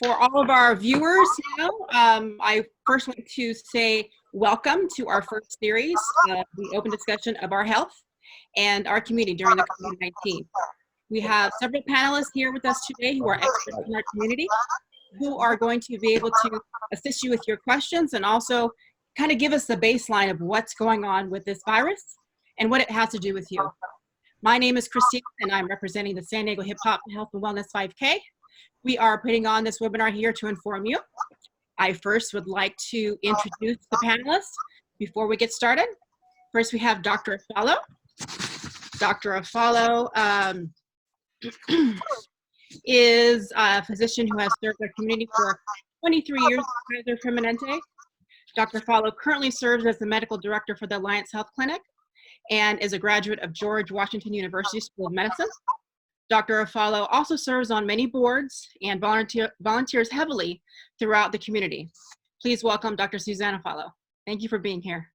For all of our viewers now, I first want to say welcome to our first series of the open discussion of our health and our community during the COVID-19. We have several panelists here with us today who are experts in our community, who are going to be able to assist you with your questions and also kind of give us the baseline of what's going on with this virus and what it has to do with you. My name is Kristina, and I'm representing the San Diego Hip Hop Health and Wellness 5K. We are putting on this webinar here to inform you. I first would like to introduce the panelists before we get started. First, we have Dr. Afflalo. Dr. Afflalo is a physician who has served our community for 23 years at Kaiser Permanente. Dr. Afflalo currently serves as the medical director for the Alliance Health Clinic and is a graduate of George Washington University School of Medicine. Dr. Afflalo also serves on many boards and volunteers heavily throughout the community. Please welcome Dr. Suzanne Afflalo. Thank you for being here.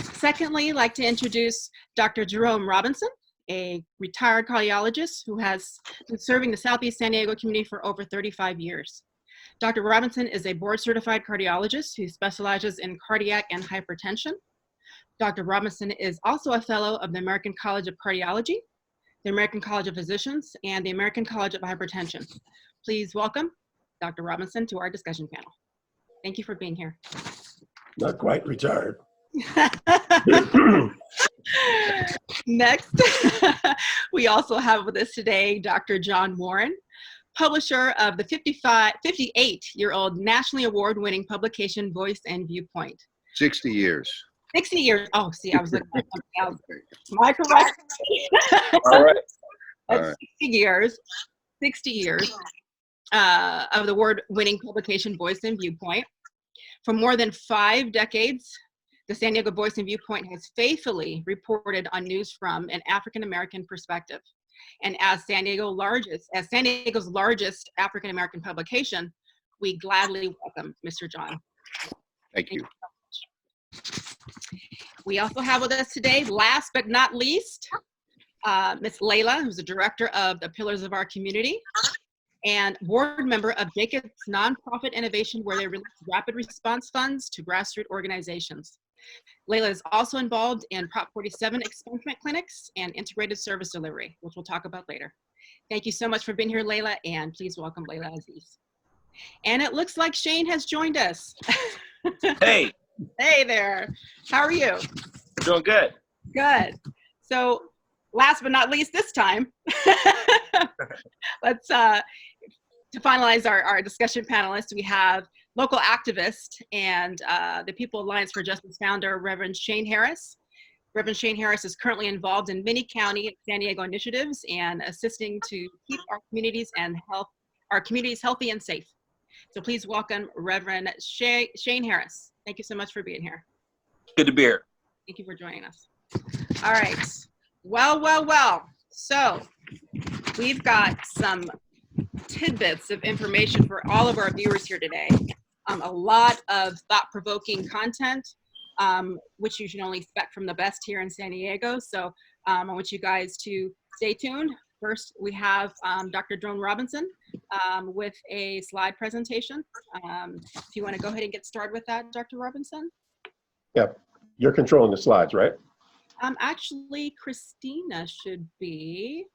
Secondly, I'd like to introduce Dr. Jerome Robinson, a retired cardiologist who has been serving the Southeast San Diego community for over 35 years. Dr. Robinson is a board-certified cardiologist who specializes in cardiac and hypertension. Dr. Robinson is also a fellow of the American College of Cardiology, the American College of Physicians, and the American College of Hypertension. Please welcome Dr. Robinson to our discussion panel. Thank you for being here. Not quite retired. Next, we also have with us today Dr. John Warren, publisher of the 58-year-old nationally award-winning publication Voice and Viewpoint. 60 years. 60 years. Oh, see, I was looking at something else. My correction. All right. All right. 60 years of the award-winning publication Voice and Viewpoint. For more than 5 decades, the San Diego Voice and Viewpoint has faithfully reported on news from an African-American perspective. And as San Diego's largest African-American publication, we gladly welcome Mr. John. Thank you. We also have with us today, last but not least, Ms. Laia, who's the director of the Pillars of Our Community and board member of Jacobs Nonprofit Innovation, where they release rapid response funds to grassroots organizations. Laia is also involved in Prop 47 expungement clinics and integrated service delivery, which we'll talk about later. Thank you so much for being here, Laia, and please welcome Laia Aziz. And it looks like Shane has joined us. Hey. Hey there. How are you? Doing good. Good. So last but not least this time, let's, to finalize our discussion panelists, we have local activist and the People Alliance for Justice founder, Reverend Shane Harris. Reverend Shane Harris is currently involved in many county and San Diego initiatives and assisting to keep our communities healthy and safe. So please welcome Reverend Shane Harris. Thank you so much for being here. Good to be here. Thank you for joining us. All right. Well. So we've got some tidbits of information for all of our viewers here today. A lot of thought-provoking content, which you should only expect from the best here in San Diego. So I want you guys to stay tuned. First, we have Dr. Jerome Robinson with a slide presentation. If you want to go ahead and get started with that, Dr. Robinson. Yeah, you're controlling the slides, right? Actually, Kristina should be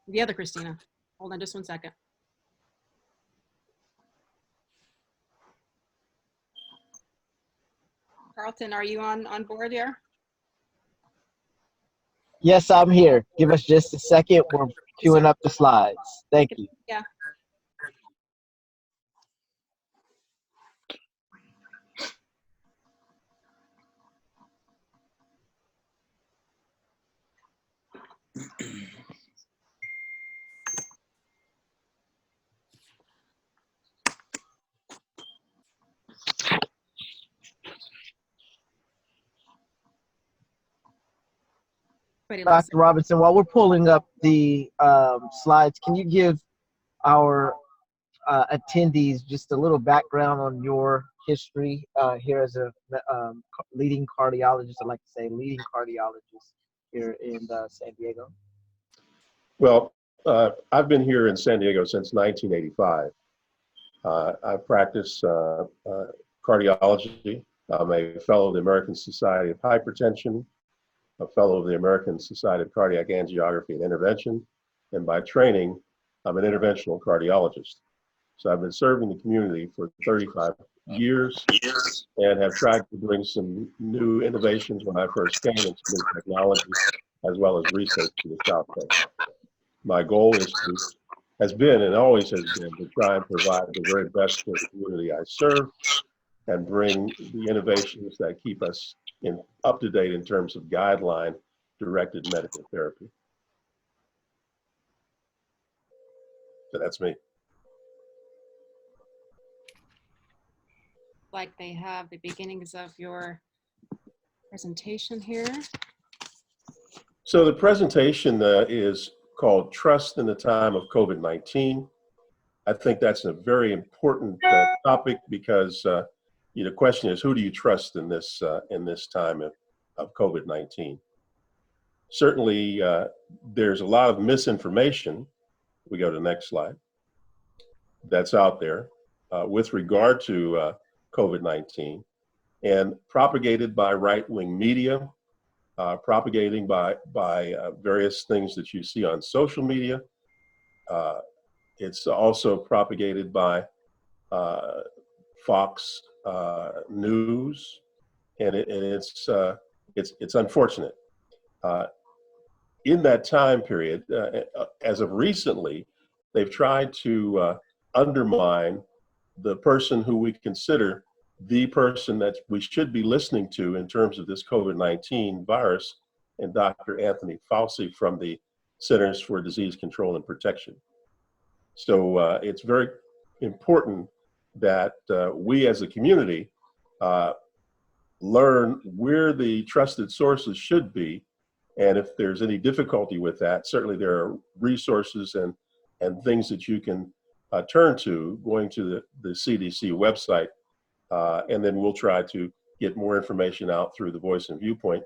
the other Kristina. Hold on just 1 second. Carlton, are you on board here? Yes, I'm here. Give us just a second. We're queuing up the slides. Thank you. Yeah. Dr. Robinson, while we're pulling up the slides, can you give our attendees just a little background on your history here as a leading cardiologist? I'd like to say leading cardiologist here in San Diego. Well, I've been here in San Diego since 1985. I practice cardiology. I'm a fellow of the American Society of Hypertension, a fellow of the American Society of Cardiac Angiography and Intervention, and by training, I'm an interventional cardiologist. So I've been serving the community for 35 years and have tried to bring some new innovations when I first came and some new technology, as well as research to the South Coast. My goal has been and always has been to try and provide the very best for the community I serve and bring the innovations that keep us up to date in terms of guideline-directed medical therapy. So that's me. Like they have the beginnings of your presentation here. So the presentation is called Trust in the Time of COVID-19. I think that's a very important topic because the question is, who do you trust in this time of COVID-19? Certainly, there's a lot of misinformation. We go to the next slide. That's out there with regard to COVID-19 and propagated by right-wing media, propagating by various things that you see on social media. It's also propagated by Fox News, and it's unfortunate. In that time period, as of recently, they've tried to undermine the person who we consider the person that we should be listening to in terms of this COVID-19 virus, and Dr. Anthony Fauci from the Centers for Disease Control and Protection. So it's very important that we as a community learn where the trusted sources should be, and if there's any difficulty with that, certainly there are resources and things that you can turn to going to the CDC website, and then we'll try to get more information out through the Voice and Viewpoint,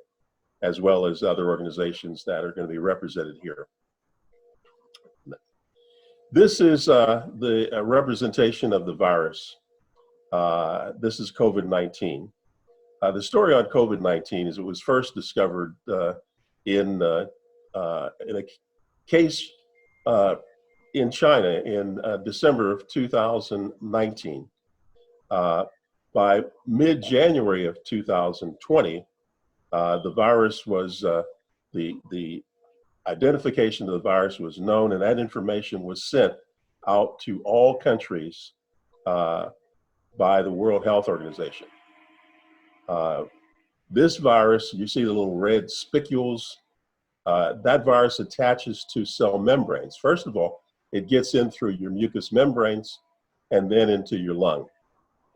as well as other organizations that are going to be represented here. This is the representation of the virus. This is COVID-19. The story on COVID-19 is it was first discovered in a case in China in December of 2019. By mid-January of 2020, the virus was, the identification of the virus was known, and that information was sent out to all countries by the World Health Organization. This virus, you see the little red spicules, that virus attaches to cell membranes. First of all, it gets in through your mucous membranes and then into your lung.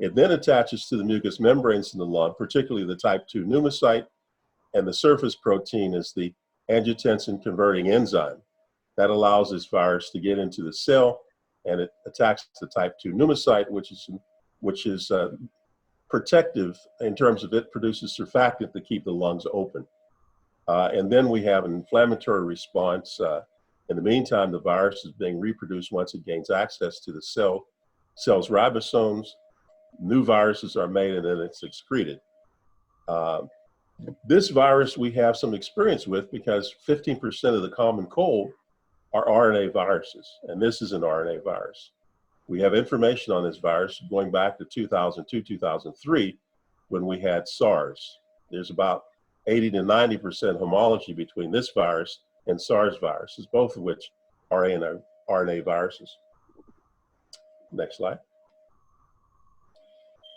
It then attaches to the mucous membranes in the lung, particularly the type 2 pneumocyte, and the surface protein is the angiotensin converting enzyme. That allows this virus to get into the cell, and it attacks the type 2 pneumocyte, which is protective in terms of it produces surfactant to keep the lungs open. And then we have an inflammatory response. In the meantime, the virus is being reproduced once it gains access to the cell's ribosomes. New viruses are made and then it's excreted. This virus we have some experience with because 15% of the common cold are RNA viruses, and this is an RNA virus. We have information on this virus going back to 2002, 2003, when we had SARS. There's about 80 to 90% homology between this virus and SARS viruses, both of which are RNA viruses. Next slide.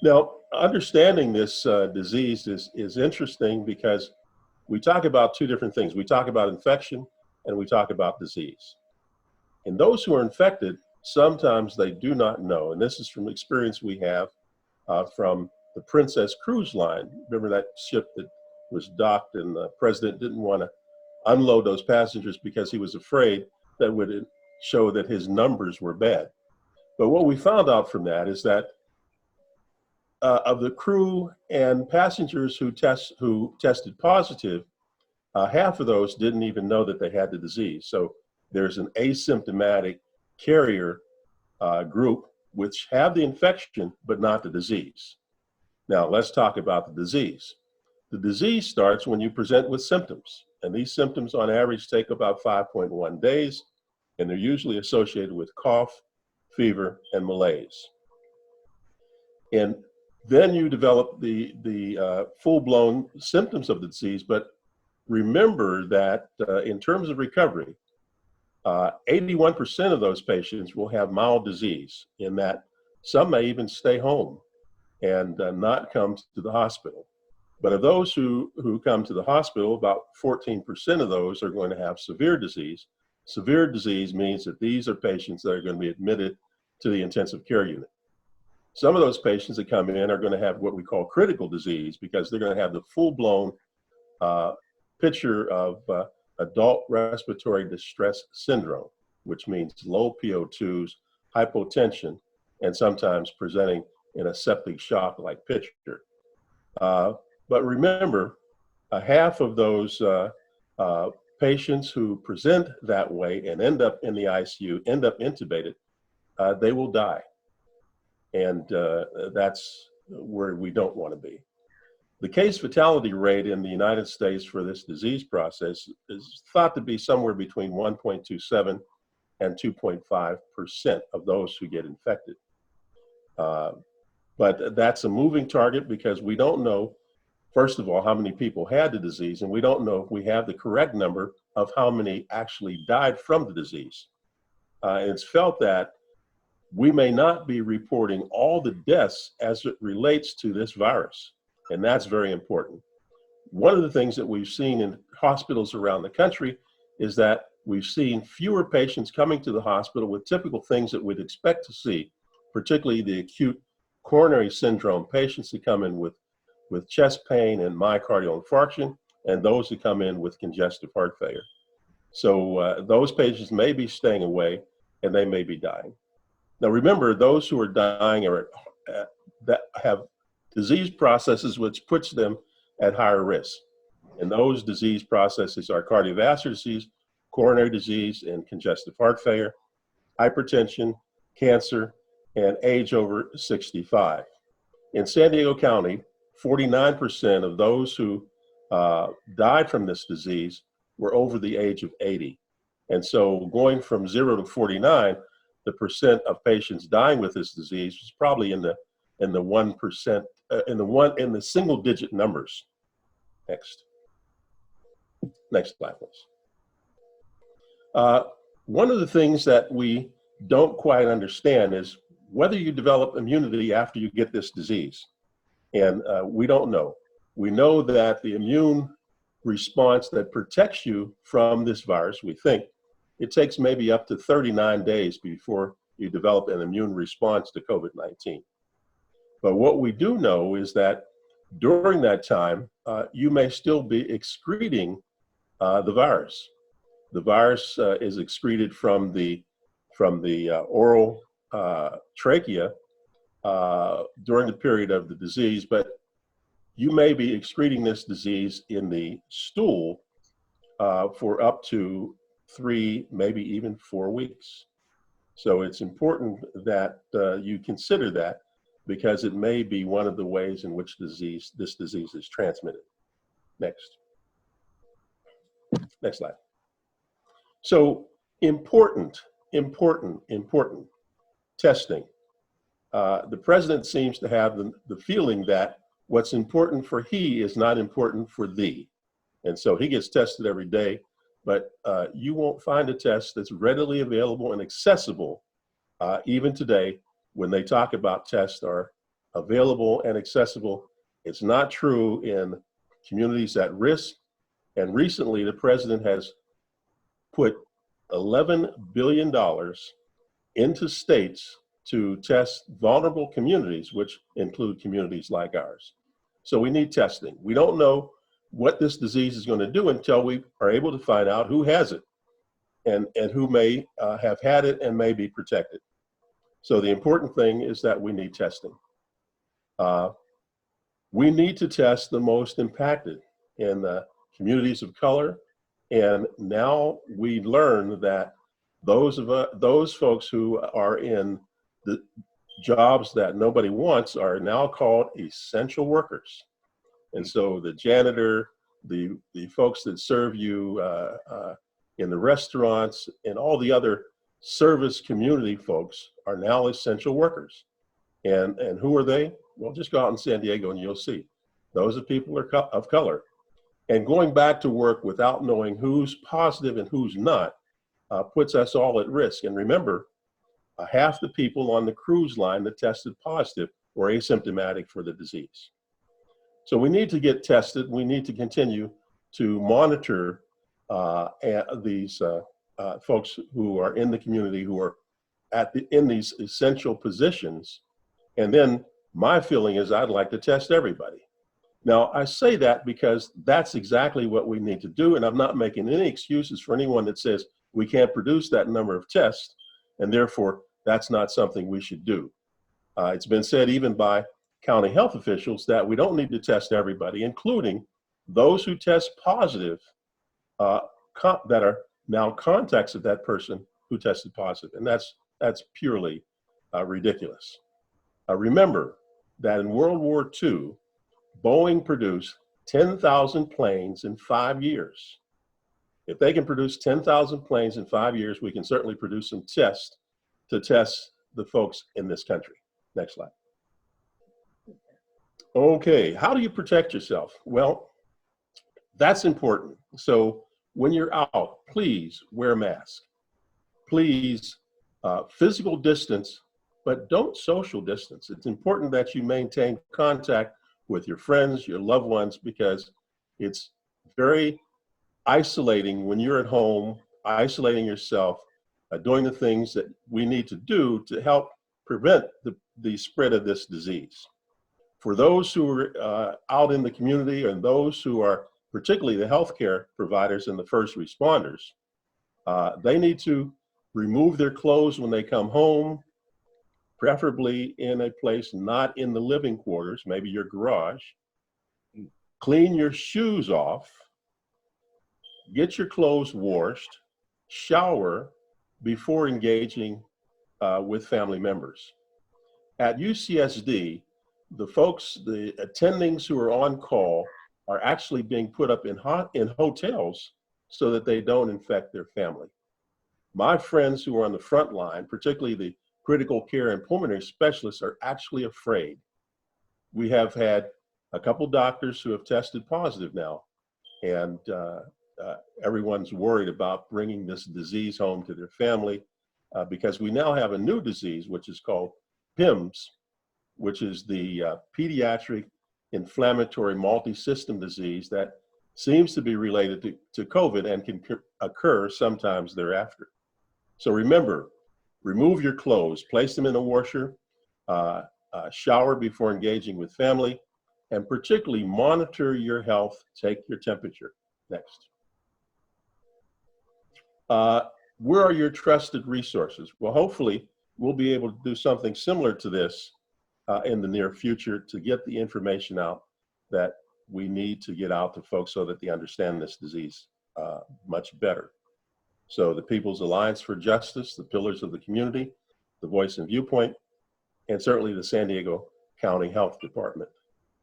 Now, understanding this disease is interesting because we talk about two different things. We talk about infection and we talk about disease. And those who are infected, sometimes they do not know. And this is from experience we have from the Princess Cruise Line. Remember that ship that was docked and the president didn't want to unload those passengers because he was afraid that would show that his numbers were bad. But what we found out from that is that of the crew and passengers who tested positive, half of those didn't even know that they had the disease. So there's an asymptomatic carrier group which have the infection, but not the disease. Now, let's talk about the disease. The disease starts when you present with symptoms, and these symptoms on average take about 5.1 days, and they're usually associated with cough, fever, and malaise. And then you develop the full-blown symptoms of the disease, but remember that in terms of recovery, 81% of those patients will have mild disease, in that some may even stay home and not come to the hospital. But of those who come to the hospital, about 14% of those are going to have severe disease. Severe disease means that these are patients that are going to be admitted to the intensive care unit. Some of those patients that come in are going to have what we call critical disease, because they're going to have the full-blown picture of adult respiratory distress syndrome, which means low PO2s, hypotension, and sometimes presenting in a septic shock-like picture. But remember, half of those patients who present that way and end up in the ICU, end up intubated, they will die. And that's where we don't want to be. The case fatality rate in the United States for this disease process is thought to be somewhere between 1.27 and 2.5% of those who get infected. But that's a moving target, because we don't know, first of all, how many people had the disease, and we don't know if we have the correct number of how many actually died from the disease. And it's felt that we may not be reporting all the deaths as it relates to this virus, and that's very important. One of the things that we've seen in hospitals around the country is that we've seen fewer patients coming to the hospital with typical things that we'd expect to see, particularly the acute coronary syndrome patients who come in with chest pain and myocardial infarction, and those who come in with congestive heart failure. So those patients may be staying away, and they may be dying. Now remember, those who are dying are that have disease processes which puts them at higher risk. And those disease processes are cardiovascular disease, coronary disease, and congestive heart failure, hypertension, cancer, and age over 65. In San Diego County, 49% of those who died from this disease were over the age of 80. And so going from 0 to 49, the percent of patients dying with this disease was probably in the 1%, in the single digit numbers. Next slide, please. One of the things that we don't quite understand is whether you develop immunity after you get this disease. And we don't know. We know that the immune response that protects you from this virus, we think, it takes maybe up to 39 days before you develop an immune response to COVID-19. But what we do know is that during that time, you may still be excreting the virus. The virus is excreted from the oral trachea during the period of the disease, but you may be excreting this disease in the stool for up to 3, maybe even 4 weeks. So it's important that you consider that, because it may be one of the ways in which this disease is transmitted. Next slide. So important testing. The president seems to have the feeling that what's important for he is not important for thee. And so he gets tested every day, but you won't find a test that's readily available and accessible even today. When they talk about tests are available and accessible, it's not true in communities at risk. And recently the president has put $11 billion into states to test vulnerable communities, which include communities like ours. So we need testing. We don't know what this disease is going to do until we are able to find out who has it and who may have had it and may be protected. So the important thing is that we need testing. We need to test the most impacted in the communities of color. And now we learn that those folks who are in jobs that nobody wants are now called essential workers. And so the janitor, the folks that serve you in the restaurants, and all the other service community folks are now essential workers. And who are they? Well, just go out in San Diego and you'll see. Those are people of color. And going back to work without knowing who's positive and who's not puts us all at risk. And remember, half the people on the cruise line that tested positive were asymptomatic for the disease. So we need to get tested. We need to continue to monitor these folks who are in the community, who are in these essential positions. And then my feeling is I'd like to test everybody. Now, I say that because that's exactly what we need to do, and I'm not making any excuses for anyone that says we can't produce that number of tests, and therefore that's not something we should do. It's been said even by county health officials that we don't need to test everybody, including those who test positive that are now contacts of that person who tested positive, and that's purely ridiculous. Remember that in World War II, Boeing produced 10,000 planes in 5 years. If they can produce 10,000 planes in 5 years, we can certainly produce some tests to test the folks in this country. Next slide. Okay, how do you protect yourself? Well, that's important. So when you're out, please wear a mask. Please physical distance, but don't social distance. It's important that you maintain contact with your friends, your loved ones, because it's very isolating when you're at home, isolating yourself, doing the things that we need to do to help prevent the spread of this disease. For those who are out in the community and those who are particularly the healthcare providers and the first responders, they need to remove their clothes when they come home, preferably in a place not in the living quarters, maybe your garage. Clean your shoes off, get your clothes washed, shower before engaging with family members. At UCSD, the folks, the attendings who are on call are actually being put up in hotels so that they don't infect their family. My friends who are on the front line, particularly the critical care and pulmonary specialists, are actually afraid. We have had a couple doctors who have tested positive now, and everyone's worried about bringing this disease home to their family because we now have a new disease, which is called PIMS, which is the pediatric inflammatory multi-system disease that seems to be related to COVID and can occur sometimes thereafter. So remember, remove your clothes, place them in a washer, shower before engaging with family, and particularly monitor your health, take your temperature. Next. Where are your trusted resources? Well, hopefully we'll be able to do something similar to this in the near future to get the information out that we need to get out to folks so that they understand this disease much better. So the People's Alliance for Justice, the Pillars of the Community, the Voice and Viewpoint, and certainly the San Diego County Health Department.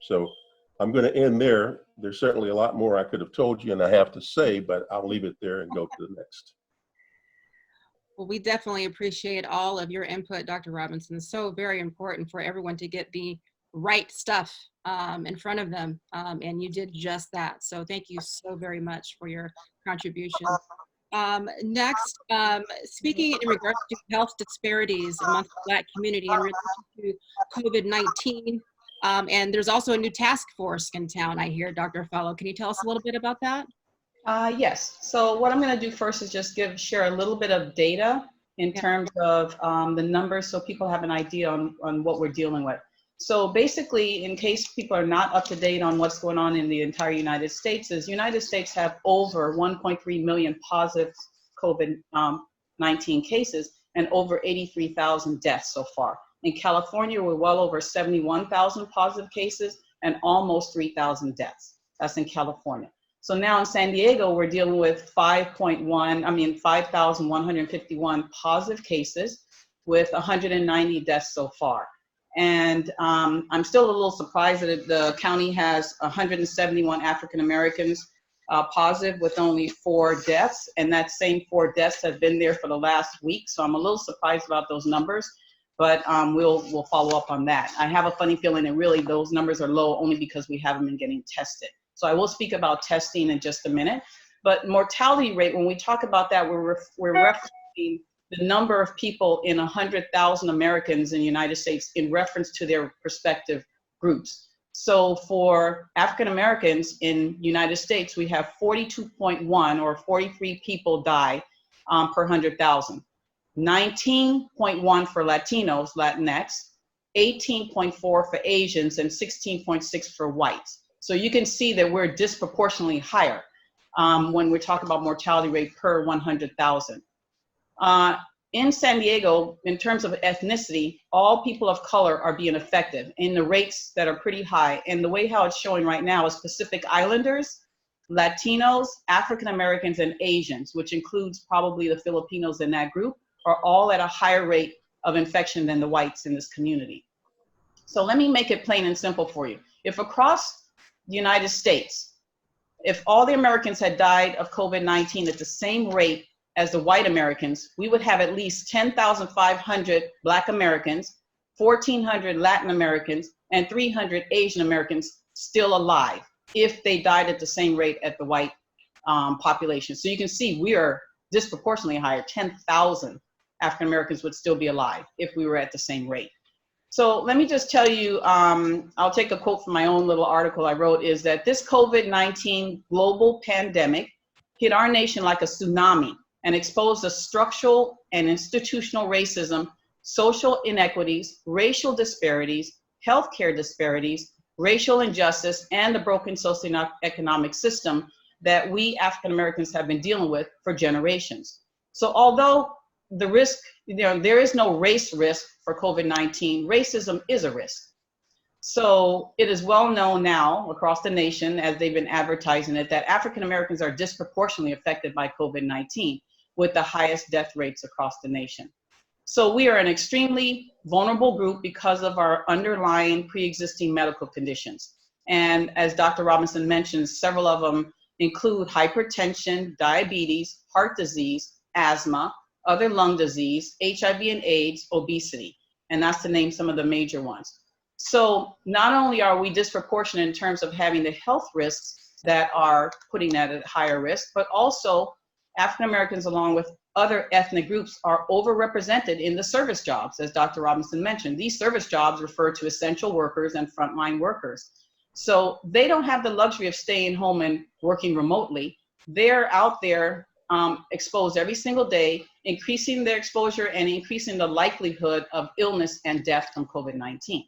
So I'm going to end there. There's certainly a lot more I could have told you and I have to say, but I'll leave it there and go to the next. Well, we definitely appreciate all of your input, Dr. Robinson. It's so very important for everyone to get the right stuff in front of them, and you did just that. So thank you so very much for your contribution. Next, speaking in regards to health disparities amongst the Black community in relation to COVID-19, and there's also a new task force in town, I hear, Dr. Afflalo. Can you tell us a little bit about that? Yes. So what I'm going to do first is just share a little bit of data in terms of the numbers so people have an idea on what we're dealing with. So basically, in case people are not up to date on what's going on in the entire United States, is United States have over 1.3 million positive COVID-19 cases and over 83,000 deaths so far. In California, we're well over 71,000 positive cases and almost 3,000 deaths. That's in California. So now in San Diego, we're dealing with 5,151 positive cases with 190 deaths so far. And I'm still a little surprised that the county has 171 African Americans positive with only 4 deaths. And that same 4 deaths have been there for the last week. So I'm a little surprised about those numbers, but we'll follow up on that. I have a funny feeling that really those numbers are low only because we haven't been getting tested. So I will speak about testing in just a minute. But mortality rate, when we talk about that, we're referencing the number of people in 100,000 Americans in the United States in reference to their respective groups. So for African Americans in United States, we have 42.1 or 43 people die per 100,000. 19.1 for Latinos, Latinx, 18.4 for Asians, and 16.6 for whites. So you can see that we're disproportionately higher when we're talking about mortality rate per 100,000. In San Diego, in terms of ethnicity, all people of color are being affected in the rates that are pretty high. And the way how it's showing right now is Pacific Islanders, Latinos, African Americans, and Asians, which includes probably the Filipinos in that group, are all at a higher rate of infection than the whites in this community. So let me make it plain and simple for you. If across the United States, if all the Americans had died of COVID-19 at the same rate as the white Americans, we would have at least 10,500 Black Americans, 1,400 Latin Americans, and 300 Asian Americans still alive if they died at the same rate at the white population. So you can see we are disproportionately higher. 10,000 African Americans would still be alive if we were at the same rate. So let me just tell you, I'll take a quote from my own little article I wrote, is that this COVID-19 global pandemic hit our nation like a tsunami and exposed the structural and institutional racism, social inequities, racial disparities, healthcare disparities, racial injustice, and the broken socioeconomic system that we African Americans have been dealing with for generations. So although the risk, there is no race risk for COVID-19, racism is a risk. So it is well known now across the nation, as they've been advertising it, that African Americans are disproportionately affected by COVID-19 with the highest death rates across the nation. So we are an extremely vulnerable group because of our underlying pre-existing medical conditions. And as Dr. Robinson mentioned, several of them include hypertension, diabetes, heart disease, asthma, other lung disease, HIV and AIDS, obesity. And that's to name some of the major ones. So not only are we disproportionate in terms of having the health risks that are putting that at higher risk, but also African Americans, along with other ethnic groups, are overrepresented in the service jobs, as Dr. Robinson mentioned. These service jobs refer to essential workers and frontline workers. So they don't have the luxury of staying home and working remotely. They're out there exposed every single day, increasing their exposure and increasing the likelihood of illness and death from COVID-19.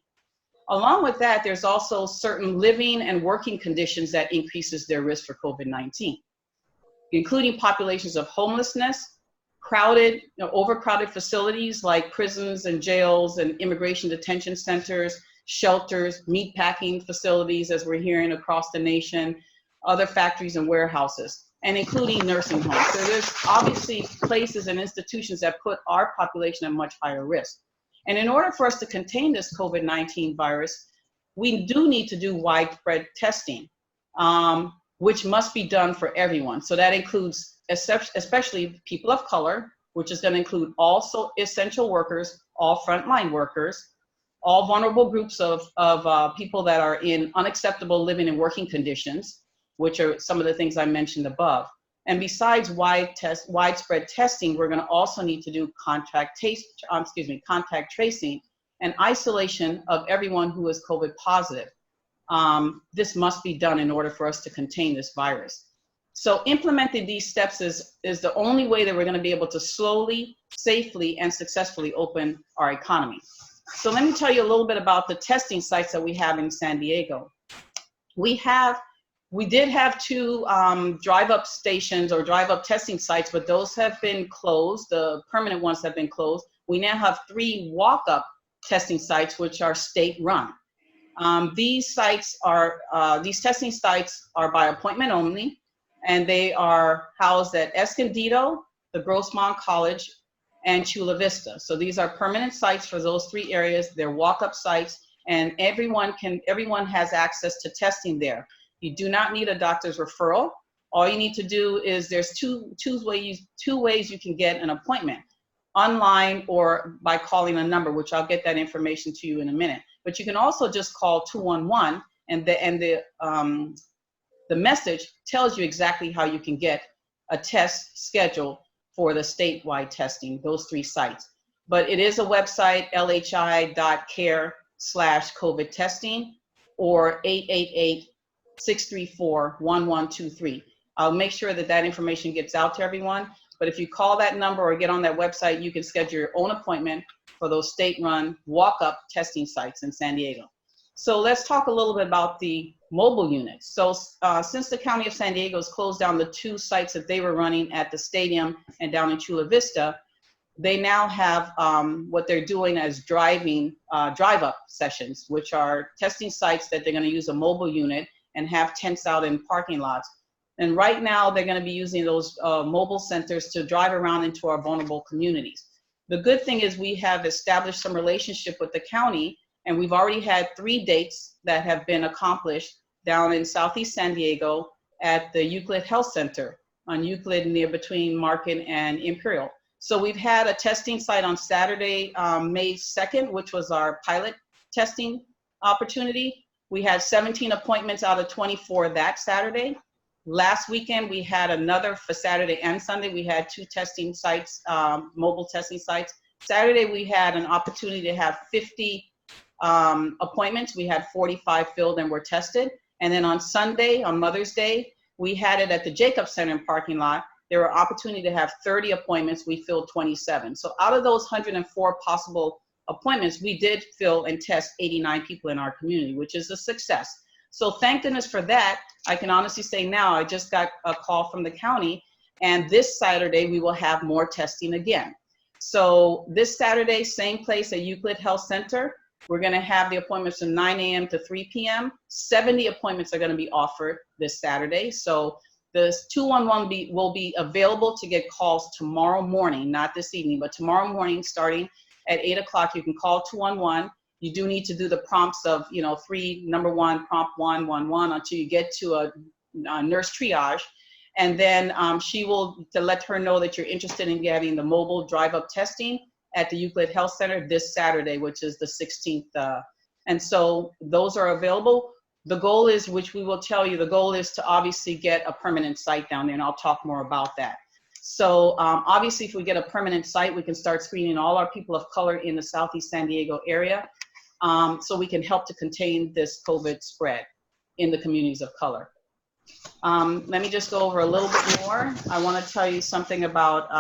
Along with that, there's also certain living and working conditions that increases their risk for COVID-19, including populations of homelessness, crowded, overcrowded facilities like prisons and jails and immigration detention centers, shelters, meatpacking facilities, as we're hearing across the nation, other factories and warehouses, and including nursing homes. So there's obviously places and institutions that put our population at much higher risk. And in order for us to contain this COVID-19 virus, we do need to do widespread testing, which must be done for everyone. So that includes especially people of color, which is going to include also essential workers, all frontline workers, all vulnerable groups of people that are in unacceptable living and working conditions, which are some of the things I mentioned above. And besides widespread testing, we're going to also need to do contact tracing and isolation of everyone who is COVID positive. This must be done in order for us to contain this virus. So implementing these steps is the only way that we're going to be able to slowly, safely, and successfully open our economy. So let me tell you a little bit about the testing sites that we have in San Diego. We did have 2 drive-up stations or drive-up testing sites, but those have been closed. The permanent ones have been closed. We now have 3 walk-up testing sites, which are state-run. These testing sites are by appointment only, and they are housed at Escondido, the Grossmont College, and Chula Vista. So these are permanent sites for those 3 areas. They're walk-up sites, and everyone has access to testing there. You do not need a doctor's referral. All you need to do is there's two ways you can get an appointment: online or by calling a number, which I'll get that information to you in a minute. But you can also just call 211, and the message tells you exactly how you can get a test scheduled for the statewide testing, those 3 sites. But it is a website, lhi.care/COVID testing, or 888-634-1123. I'll make sure that information gets out to everyone. But if you call that number or get on that website, you can schedule your own appointment for those state-run walk-up testing sites in San Diego. So let's talk a little bit about the mobile units. So since the County of San Diego has closed down the 2 sites that they were running at the stadium and down in Chula Vista, they now have what they're doing as drive-up sessions, which are testing sites that they're going to use a mobile unit and have tents out in parking lots. And right now, they're going to be using those mobile centers to drive around into our vulnerable communities. The good thing is we have established some relationship with the county, and we've already had 3 dates that have been accomplished down in Southeast San Diego at the Euclid Health Center on Euclid near between Market and Imperial. So we've had a testing site on Saturday, May 2nd, which was our pilot testing opportunity. We had 17 appointments out of 24 that Saturday. Last weekend, we had another for Saturday and Sunday. We had 2 testing sites, mobile testing sites. Saturday, we had an opportunity to have 50 appointments. We had 45 filled and were tested. And then on Sunday, on Mother's Day, we had it at the Jacobs Center in parking lot. There were opportunity to have 30 appointments. We filled 27. So out of those 104 possible appointments, we did fill and test 89 people in our community, which is a success. So thank goodness for that. I can honestly say now, I just got a call from the county, and this Saturday we will have more testing again. So this Saturday, same place at Euclid Health Center, we're gonna have the appointments from 9 a.m. to 3 p.m. 70 appointments are gonna be offered this Saturday. So the 211 will be available to get calls tomorrow morning, not this evening, but tomorrow morning starting at 8 o'clock. You can call 211. You do need to do the prompts of, number 1, prompt 111 until you get to a nurse triage. And then she will, to let her know that you're interested in getting the mobile drive-up testing at the Euclid Health Center this Saturday, which is the 16th. And so those are available. The goal is, which we will tell you, the goal is to obviously get a permanent site down there, and I'll talk more about that. So obviously, if we get a permanent site, we can start screening all our people of color in the Southeast San Diego area, so we can help to contain this COVID spread in the communities of color. Let me just go over a little bit more. I want to tell you something about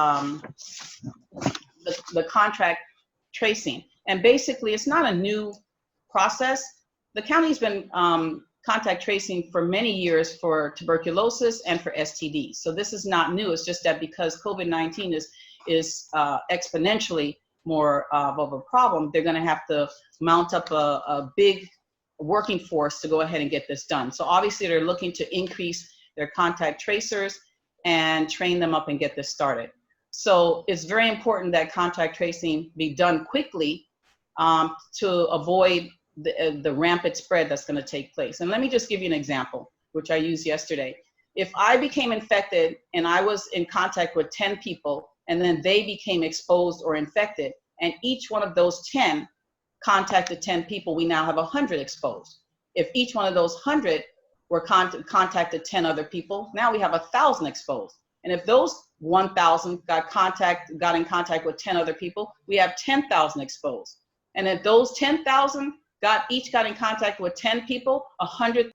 the contact tracing. And basically, it's not a new process. The county's been contact tracing for many years for tuberculosis and for STDs. So this is not new. It's just that because COVID-19 is exponentially more of a problem, they're going to have to mount up a big working force to go ahead and get this done. So obviously, they're looking to increase their contact tracers and train them up and get this started. So it's very important that contact tracing be done quickly to avoid the rampant spread that's going to take place. And let me just give you an example, which I used yesterday. If I became infected and I was in contact with 10 people, and then they became exposed or infected, and each one of those 10 contacted 10 people, we now have 100 exposed. If each one of those 100 were contacted 10 other people, now we have 1,000 exposed. And if those 1,000 got in contact with 10 other people, we have 10,000 exposed. And if those 10,000 each got in contact with 10 people, 100.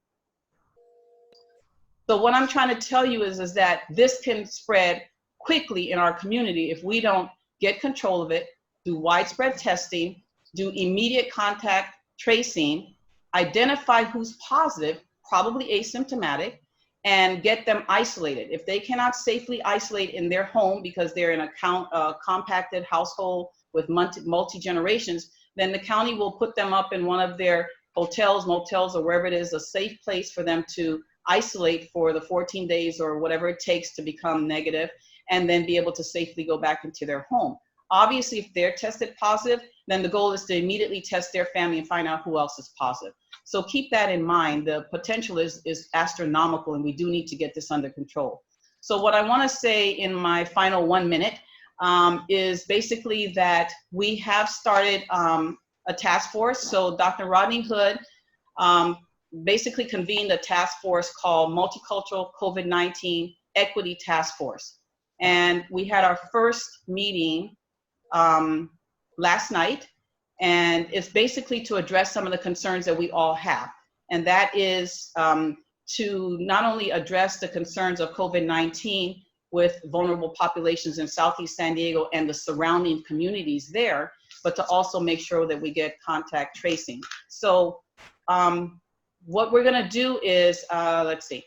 So what I'm trying to tell you is that this can spread quickly in our community if we don't get control of it, do widespread testing, do immediate contact tracing, identify who's positive, probably asymptomatic, and get them isolated. If they cannot safely isolate in their home because they're in a compacted household with multi-generations, then the county will put them up in one of their hotels, motels, or wherever it is, a safe place for them to isolate for the 14 days or whatever it takes to become negative, and then be able to safely go back into their home. Obviously, if they're tested positive, then the goal is to immediately test their family and find out who else is positive. So keep that in mind. The potential is astronomical, and we do need to get this under control. So what I want to say in my final 1 minute is basically that we have started a task force. So Dr. Rodney Hood basically convened a task force called Multicultural COVID-19 Equity Task Force. And we had our first meeting last night, and it's basically to address some of the concerns that we all have. And that is to not only address the concerns of COVID-19 with vulnerable populations in Southeast San Diego and the surrounding communities there, but to also make sure that we get contact tracing. So what we're gonna do is, let's see,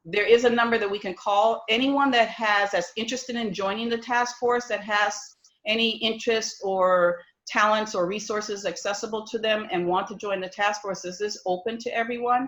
there is a number that we can call. Anyone that's interested in joining the task force, that has any interest or talents or resources accessible to them and want to join the task force, this is open to everyone.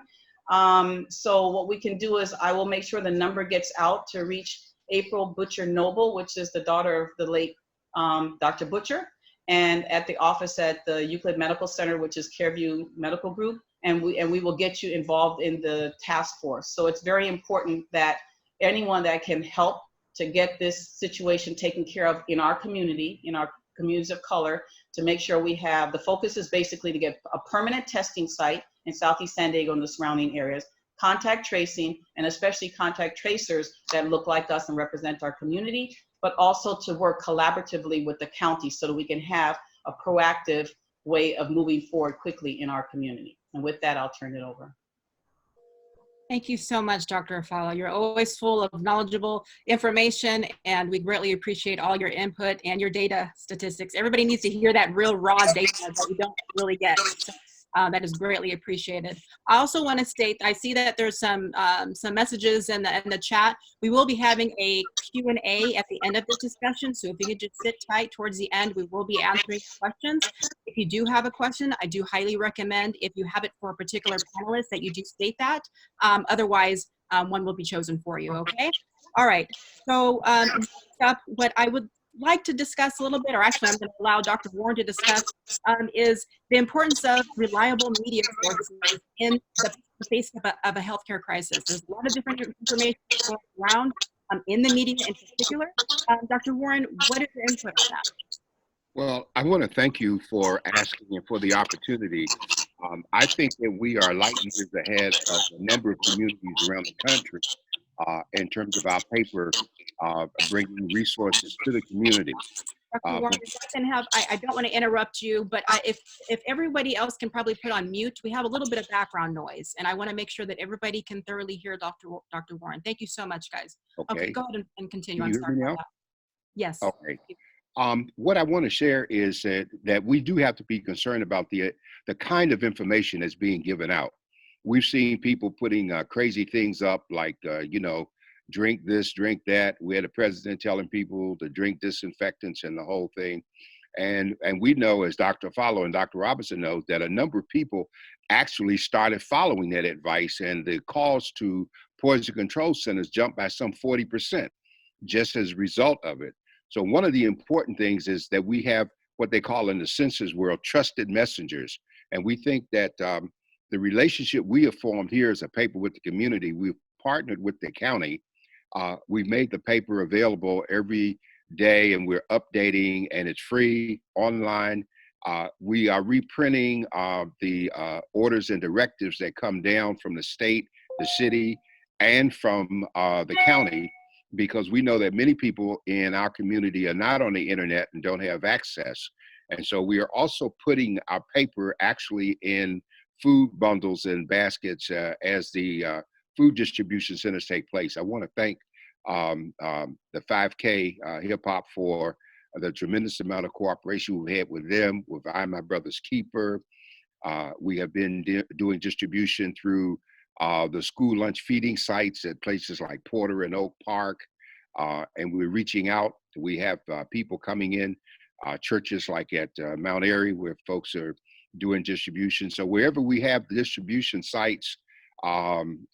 So what we can do is I will make sure the number gets out to reach April Butcher Noble, which is the daughter of the late Dr. Butcher, and at the office at the Euclid Medical Center, which is Careview Medical Group, and we will get you involved in the task force. So it's very important that anyone that can help to get this situation taken care of in our community, in our communities of color, to make sure we have, the focus is basically to get a permanent testing site in Southeast San Diego and the surrounding areas, contact tracing, and especially contact tracers that look like us and represent our community, but also to work collaboratively with the county so that we can have a proactive way of moving forward quickly in our community. And with that, I'll turn it over. Thank you so much, Dr. Afflalo. You're always full of knowledgeable information, and we greatly appreciate all your input and your data statistics. Everybody needs to hear that real raw data that we don't really get. So, that is greatly appreciated. I also want to state, I see that there's some messages in the chat. We will be having a Q&A at the end of this discussion, so if you could just sit tight towards the end, we will be answering questions. If you do have a question, I do highly recommend, if you have it for a particular panelist, that you do state that. Otherwise, one will be chosen for you, okay? All right, so next up, what I would like to discuss a little bit, or actually I'm going to allow Dr. Warren to discuss, is the importance of reliable media sources in the face of a healthcare crisis. There's a lot of different information going around in the media in particular. Dr. Warren, what is your input on that? Well, I want to thank you for asking and for the opportunity. I think that we are light years ahead of a number of communities around the country in terms of our paper bringing resources to the community. Dr. Warren, I don't want to interrupt you, but if everybody else can probably put on mute, we have a little bit of background noise, and I want to make sure that everybody can thoroughly hear Dr. Warren. Thank you so much, guys. Okay, go ahead and continue. Can you hear me now? Yes. Okay. What I want to share is that we do have to be concerned about the kind of information that's being given out. We've seen people putting crazy things up like, you know, drink this, drink that. We had a president telling people to drink disinfectants and the whole thing. And we know, as Dr. Afflalo and Dr. Robinson knows, that a number of people actually started following that advice, and the calls to poison control centers jumped by some 40% just as a result of it. So one of the important things is that we have what they call in the census world trusted messengers. And we think that the relationship we have formed here as a paper with the community, we've partnered with the county. We've made the paper available every day, and we're updating, and it's free online. We are reprinting the orders and directives that come down from the state, the city, and from the county, because we know that many people in our community are not on the internet and don't have access. And so we are also putting our paper actually in food bundles and baskets as the food distribution centers take place. I want to thank the 5K Hip Hop for the tremendous amount of cooperation we've had with them, with I'm My Brother's Keeper. We have been doing distribution through the school lunch feeding sites at places like Porter and Oak Park. And we're reaching out. We have people coming in, churches like at Mount Airy, where folks are doing distribution. So wherever we have distribution sites,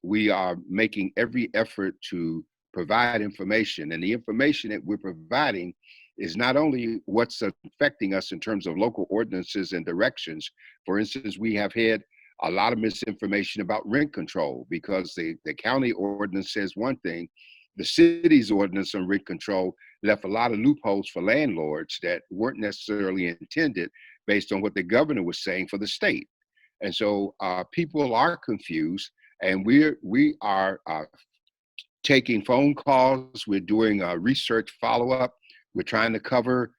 we are making every effort to provide information. And the information that we're providing is not only what's affecting us in terms of local ordinances and directions. For instance, we have had a lot of misinformation about rent control because the county ordinance says one thing, the city's ordinance on rent control left a lot of loopholes for landlords that weren't necessarily intended based on what the governor was saying for the state. And so people are confused, and we are taking phone calls. We're doing research follow-up. We're trying to cover,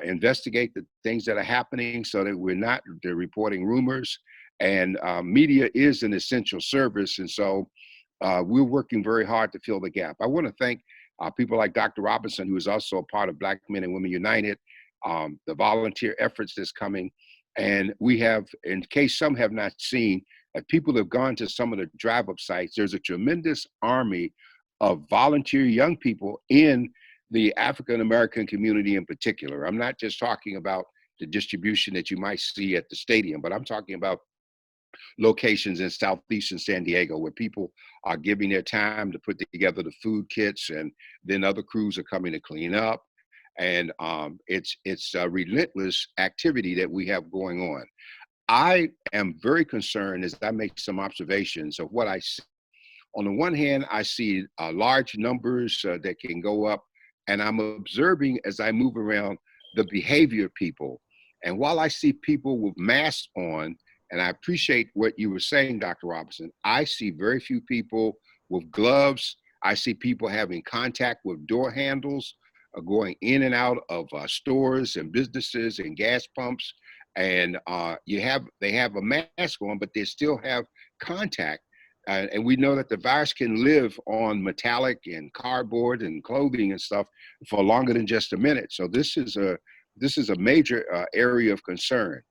investigate the things that are happening so that we're not reporting rumors. And media is an essential service. And so we're working very hard to fill the gap. I want to thank people like Dr. Robinson, who is also a part of Black Men and Women United, the volunteer efforts that's coming. And we have, in case some have not seen, people have gone to some of the drive-up sites. There's a tremendous army of volunteer young people in the African-American community in particular. I'm not just talking about the distribution that you might see at the stadium, but I'm talking about locations in southeastern San Diego where people are giving their time to put together the food kits, and then other crews are coming to clean up. And it's a relentless activity that we have going on. I am very concerned as I make some observations of what I see. On the one hand, I see large numbers that can go up, and I'm observing as I move around the behavior of people. And while I see people with masks on, and I appreciate what you were saying, Dr. Robinson, I see very few people with gloves. I see people having contact with door handles, going in and out of stores and businesses and gas pumps. And they have a mask on, but they still have contact. And we know that the virus can live on metallic and cardboard and clothing and stuff for longer than just a minute. So this is a major area of concern.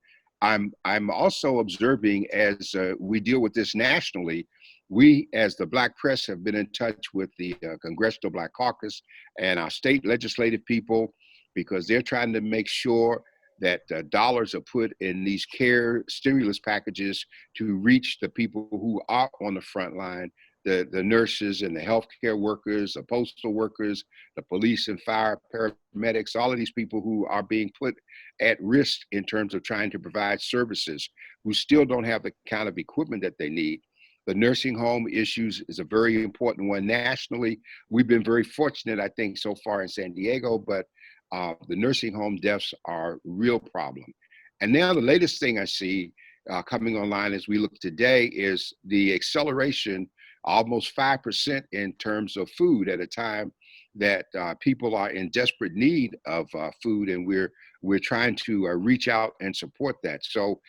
I'm also observing as we deal with this nationally, we as the Black press have been in touch with the Congressional Black Caucus and our state legislative people, because they're trying to make sure that dollars are put in these care stimulus packages to reach the people who are on the front line, the nurses and the healthcare workers, the postal workers, the police and fire, paramedics, all of these people who are being put at risk in terms of trying to provide services, who still don't have the kind of equipment that they need. The nursing home issues is a very important one nationally. We've been very fortunate, I think, so far in San Diego, but the nursing home deaths are a real problem. And now the latest thing I see coming online as we look today is the acceleration, almost 5% in terms of food at a time that people are in desperate need of food, and we're trying to reach out and support that. So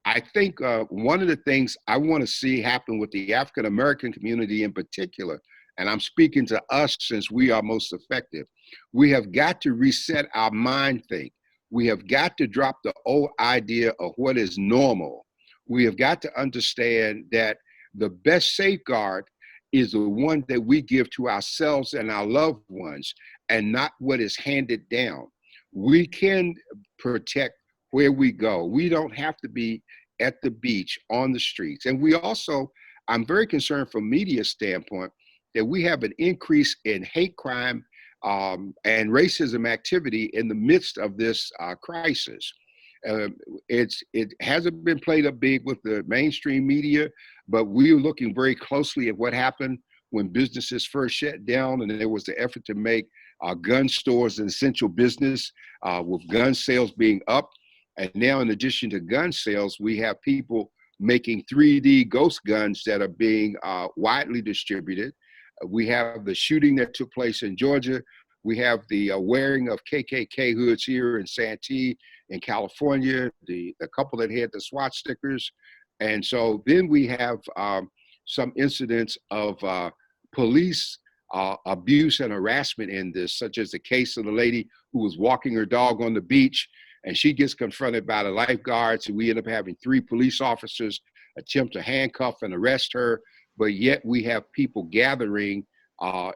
I think one of the things I want to see happen with the African American community in particular, and I'm speaking to us since we are most effective, we have got to reset our mind think. We have got to drop the old idea of what is normal. We have got to understand that the best safeguard is the one that we give to ourselves and our loved ones, and not what is handed down. We can protect where we go. We don't have to be at the beach, on the streets. And we also, I'm very concerned from media standpoint that we have an increase in hate crime and racism activity in the midst of this crisis. It hasn't been played up big with the mainstream media, but we're looking very closely at what happened when businesses first shut down, and there was the effort to make gun stores an essential business with gun sales being up. And now, in addition to gun sales, we have people making 3D ghost guns that are being widely distributed. We have the shooting that took place in Georgia. We have the wearing of KKK hoods here in Santee in California, the couple that had the SWAT stickers. And so then we have some incidents of police abuse and harassment in this, such as the case of the lady who was walking her dog on the beach, and she gets confronted by the lifeguards, and we end up having 3 police officers attempt to handcuff and arrest her. But yet we have people gathering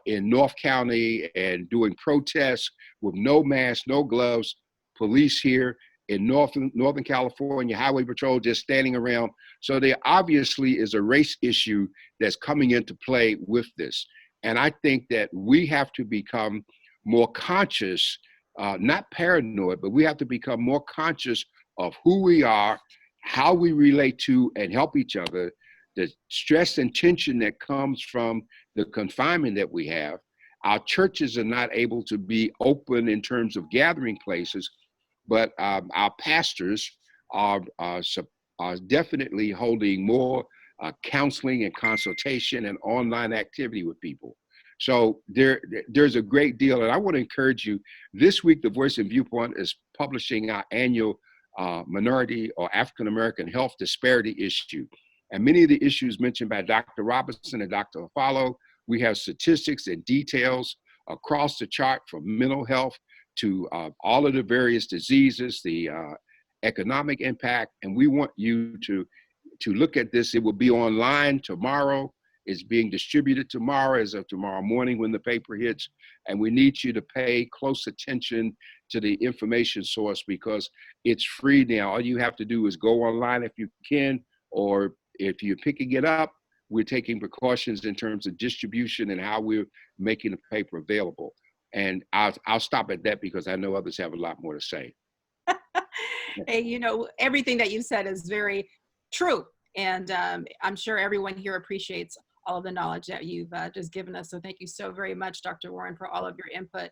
in North County and doing protests with no masks, no gloves, police here in Northern California, Highway Patrol just standing around. So there obviously is a race issue that's coming into play with this. And I think that we have to become more conscious not paranoid, but we have to become more conscious of who we are, how we relate to and help each other, the stress and tension that comes from the confinement that we have. Our churches are not able to be open in terms of gathering places, but our pastors are definitely holding more counseling and consultation and online activity with people. So there's a great deal, and I want to encourage you. This week, The Voice and Viewpoint is publishing our annual minority or African American health disparity issue. And many of the issues mentioned by Dr. Robinson and Dr. Afflalo, we have statistics and details across the chart from mental health to all of the various diseases, the economic impact, and we want you to look at this. It will be online tomorrow. It's being distributed tomorrow as of tomorrow morning when the paper hits, and we need you to pay close attention to the information source because it's free now. All you have to do is go online if you can, or if you're picking it up, we're taking precautions in terms of distribution and how we're making the paper available. And I'll stop at that because I know others have a lot more to say. Hey, you know, everything that you said is very true. And I'm sure everyone here appreciates all of the knowledge that you've just given us. So thank you so very much, Dr. Warren, for all of your input.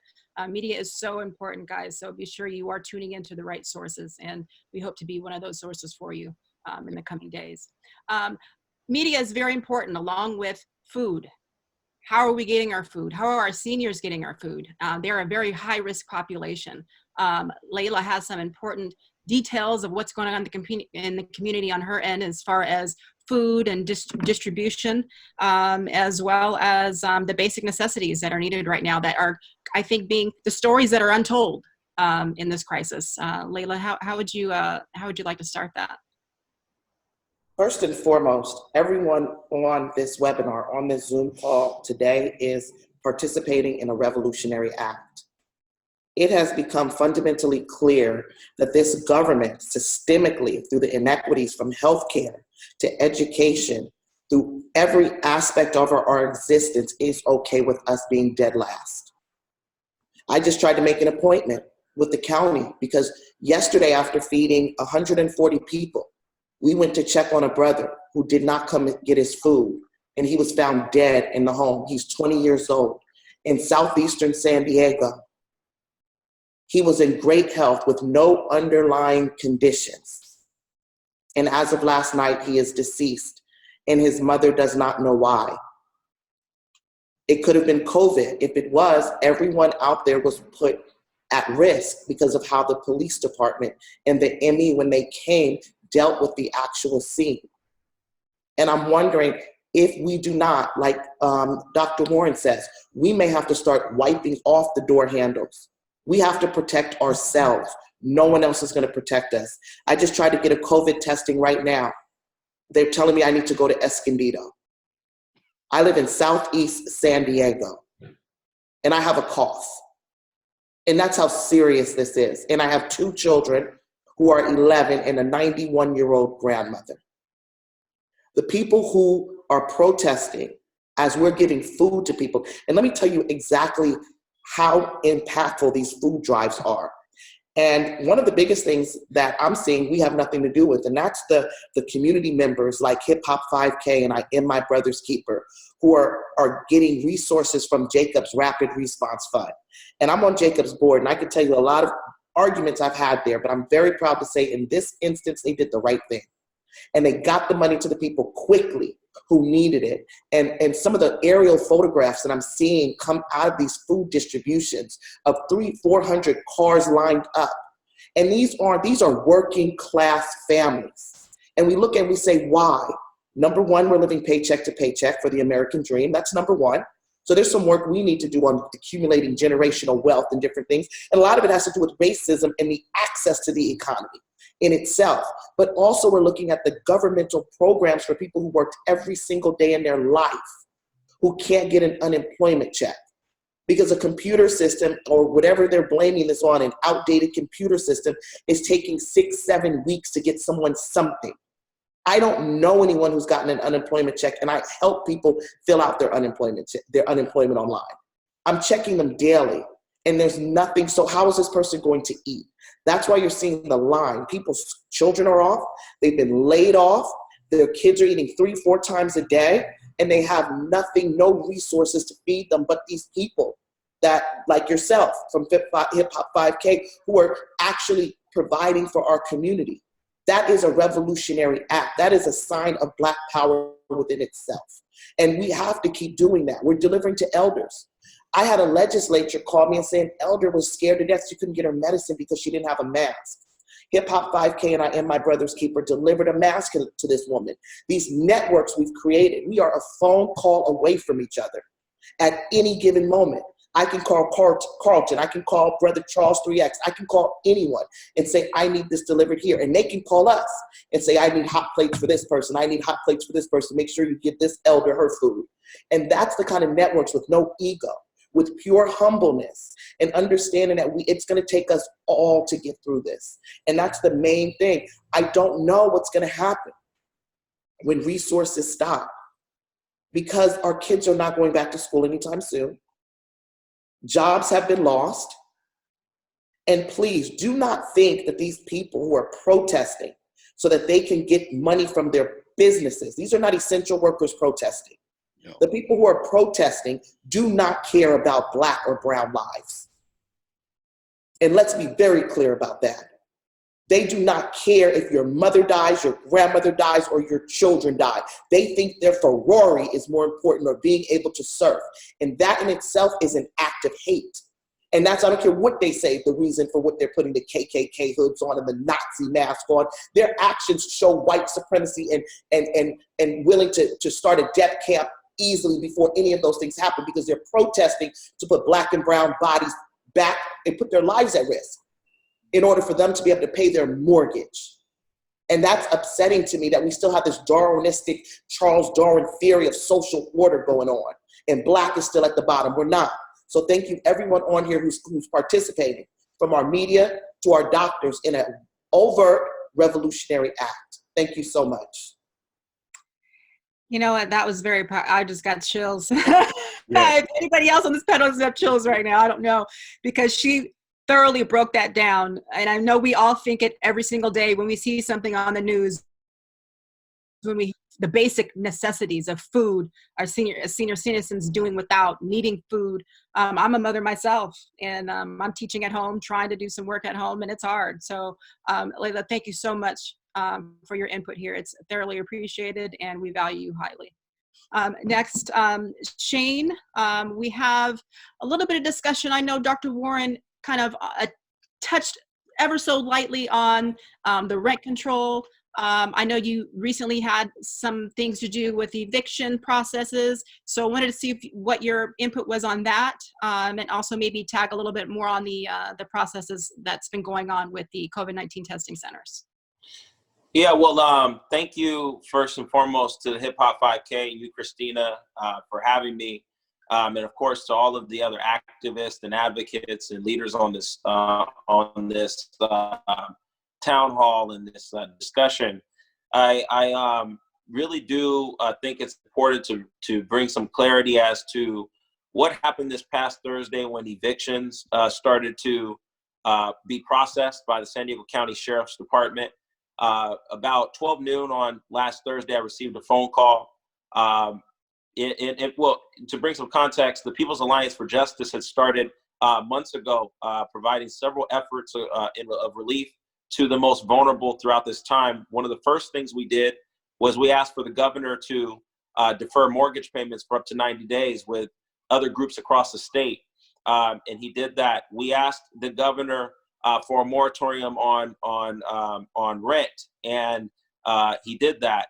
Media is so important, guys. So be sure you are tuning into the right sources. And we hope to be one of those sources for you in the coming days. Media is very important along with food. How are we getting our food? How are our seniors getting our food? They're a very high-risk population. Layla has some important details of what's going on in the community on her end as far as food and distribution, as well as the basic necessities that are needed right now that are, I think, being the stories that are untold in this crisis. Layla, how would you like to start that? First and foremost, everyone on this webinar, on this Zoom call today is participating in a revolutionary act. It has become fundamentally clear that this government systemically, through the inequities from healthcare to education, through every aspect of our existence, is okay with us being dead last. I just tried to make an appointment with the county because yesterday, after feeding 140 people, we went to check on a brother who did not come and get his food, and he was found dead in the home. He's 20 years old in southeastern San Diego. He was in great health with no underlying conditions. And as of last night, he is deceased, and his mother does not know why. It could have been COVID. If it was, everyone out there was put at risk because of how the police department and the ME, when they came, dealt with the actual scene. And I'm wondering if we do not, like Dr. Warren says, we may have to start wiping off the door handles. We have to protect ourselves. No one else is going to protect us. I just tried to get a COVID testing right now. They're telling me I need to go to Escondido. I live in Southeast San Diego, and I have a cough. And that's how serious this is. And I have 2 children who are 11 and a 91-year-old grandmother. The people who are protesting as we're giving food to people, and let me tell you exactly how impactful these food drives are. And one of the biggest things that I'm seeing we have nothing to do with, and that's the community members like SDHH5K and I Am My Brother's Keeper, who are getting resources from Jacob's Rapid Response Fund. And I'm on Jacob's board, and I can tell you a lot of arguments I've had there, but I'm very proud to say in this instance, they did the right thing. And they got the money to the people quickly who needed it. And some of the aerial photographs that I'm seeing come out of these food distributions of 300-400 cars lined up. And these are working class families. And we look and we say, why? Number one, we're living paycheck to paycheck for the American dream. That's number one. So there's some work we need to do on accumulating generational wealth and different things. And a lot of it has to do with racism and the access to the economy in itself. But also we're looking at the governmental programs for people who worked every single day in their life who can't get an unemployment check because a computer system or whatever they're blaming this on, an outdated computer system, is taking 6-7 weeks to get someone something. I don't know anyone who's gotten an unemployment check, and I help people fill out their unemployment online. I'm checking them daily, And there's nothing, so how is this person going to eat? That's why you're seeing the line. People's children are off, they've been laid off, their kids are eating 3-4 times a day, and they have nothing, no resources to feed them but these people that, like yourself, from Hip Hop 5K, who are actually providing for our community. That is a revolutionary act. That is a sign of Black power within itself. And we have to keep doing that. We're delivering to elders. I had a legislature call me and say an elder was scared to death she couldn't get her medicine because she didn't have a mask. Hip Hop 5K and I Am My Brother's Keeper delivered a mask to this woman. These networks we've created, we are a phone call away from each other at any given moment. I can call Carlton, I can call Brother Charles 3X, I can call anyone and say, I need this delivered here. And they can call us and say, I need hot plates for this person, I need hot plates for this person, make sure you give this elder her food. And that's the kind of networks with no ego, with pure humbleness and understanding that it's gonna take us all to get through this. And that's the main thing. I don't know what's gonna happen when resources stop, because our kids are not going back to school anytime soon. Jobs have been lost. And please do not think that these people who are protesting so that they can get money from their businesses, these are not essential workers protesting. No. The people who are protesting do not care about Black or brown lives. And let's be very clear about that. They do not care if your mother dies, your grandmother dies, or your children die. They think their Ferrari is more important, or being able to serve. And that in itself is an act of hate. And that's, I don't care what they say, the reason for what they're putting the KKK hoods on and the Nazi mask on. Their actions show white supremacy and willing to start a death camp easily before any of those things happen, because they're protesting to put Black and brown bodies back and put their lives at risk in order for them to be able to pay their mortgage. And that's upsetting to me, that we still have this Darwinistic Charles Darwin theory of social order going on, and Black is still at the bottom. We're not. So thank you everyone on here who's participating, from our media to our doctors, in an overt revolutionary act. Thank you so much. You know what, that was very, I just got chills. Yeah. If anybody else on this panel doesn't have chills right now, I don't know, because she thoroughly broke that down. And I know we all think it every single day when we see something on the news, the basic necessities of food, our senior citizens doing without, needing food. I'm a mother myself, and I'm teaching at home, trying to do some work at home, and it's hard. So Laia, thank you so much for your input here. It's thoroughly appreciated, and we value you highly. Next, Shane, we have a little bit of discussion. I know Dr. Warren kind of touched ever so lightly on the rent control. I know you recently had some things to do with eviction processes, so I wanted to see what your input was on that, and also maybe tag a little bit more on the processes that's been going on with the COVID-19 testing centers. Yeah, well, thank you first and foremost to the Hip Hop 5K, you, Kristina, for having me. And of course, to all of the other activists and advocates and leaders on this town hall and this discussion. I really do think it's important to bring some clarity as to what happened this past Thursday when evictions started to be processed by the San Diego County Sheriff's Department. About 12 noon on last Thursday, I received a phone call. Well, to bring some context, the People's Alliance for Justice had started months ago, providing several efforts of relief to the most vulnerable throughout this time. One of the first things we did was we asked for the governor to defer mortgage payments for up to 90 days with other groups across the state, and he did that. We asked the governor for a moratorium on rent, and he did that.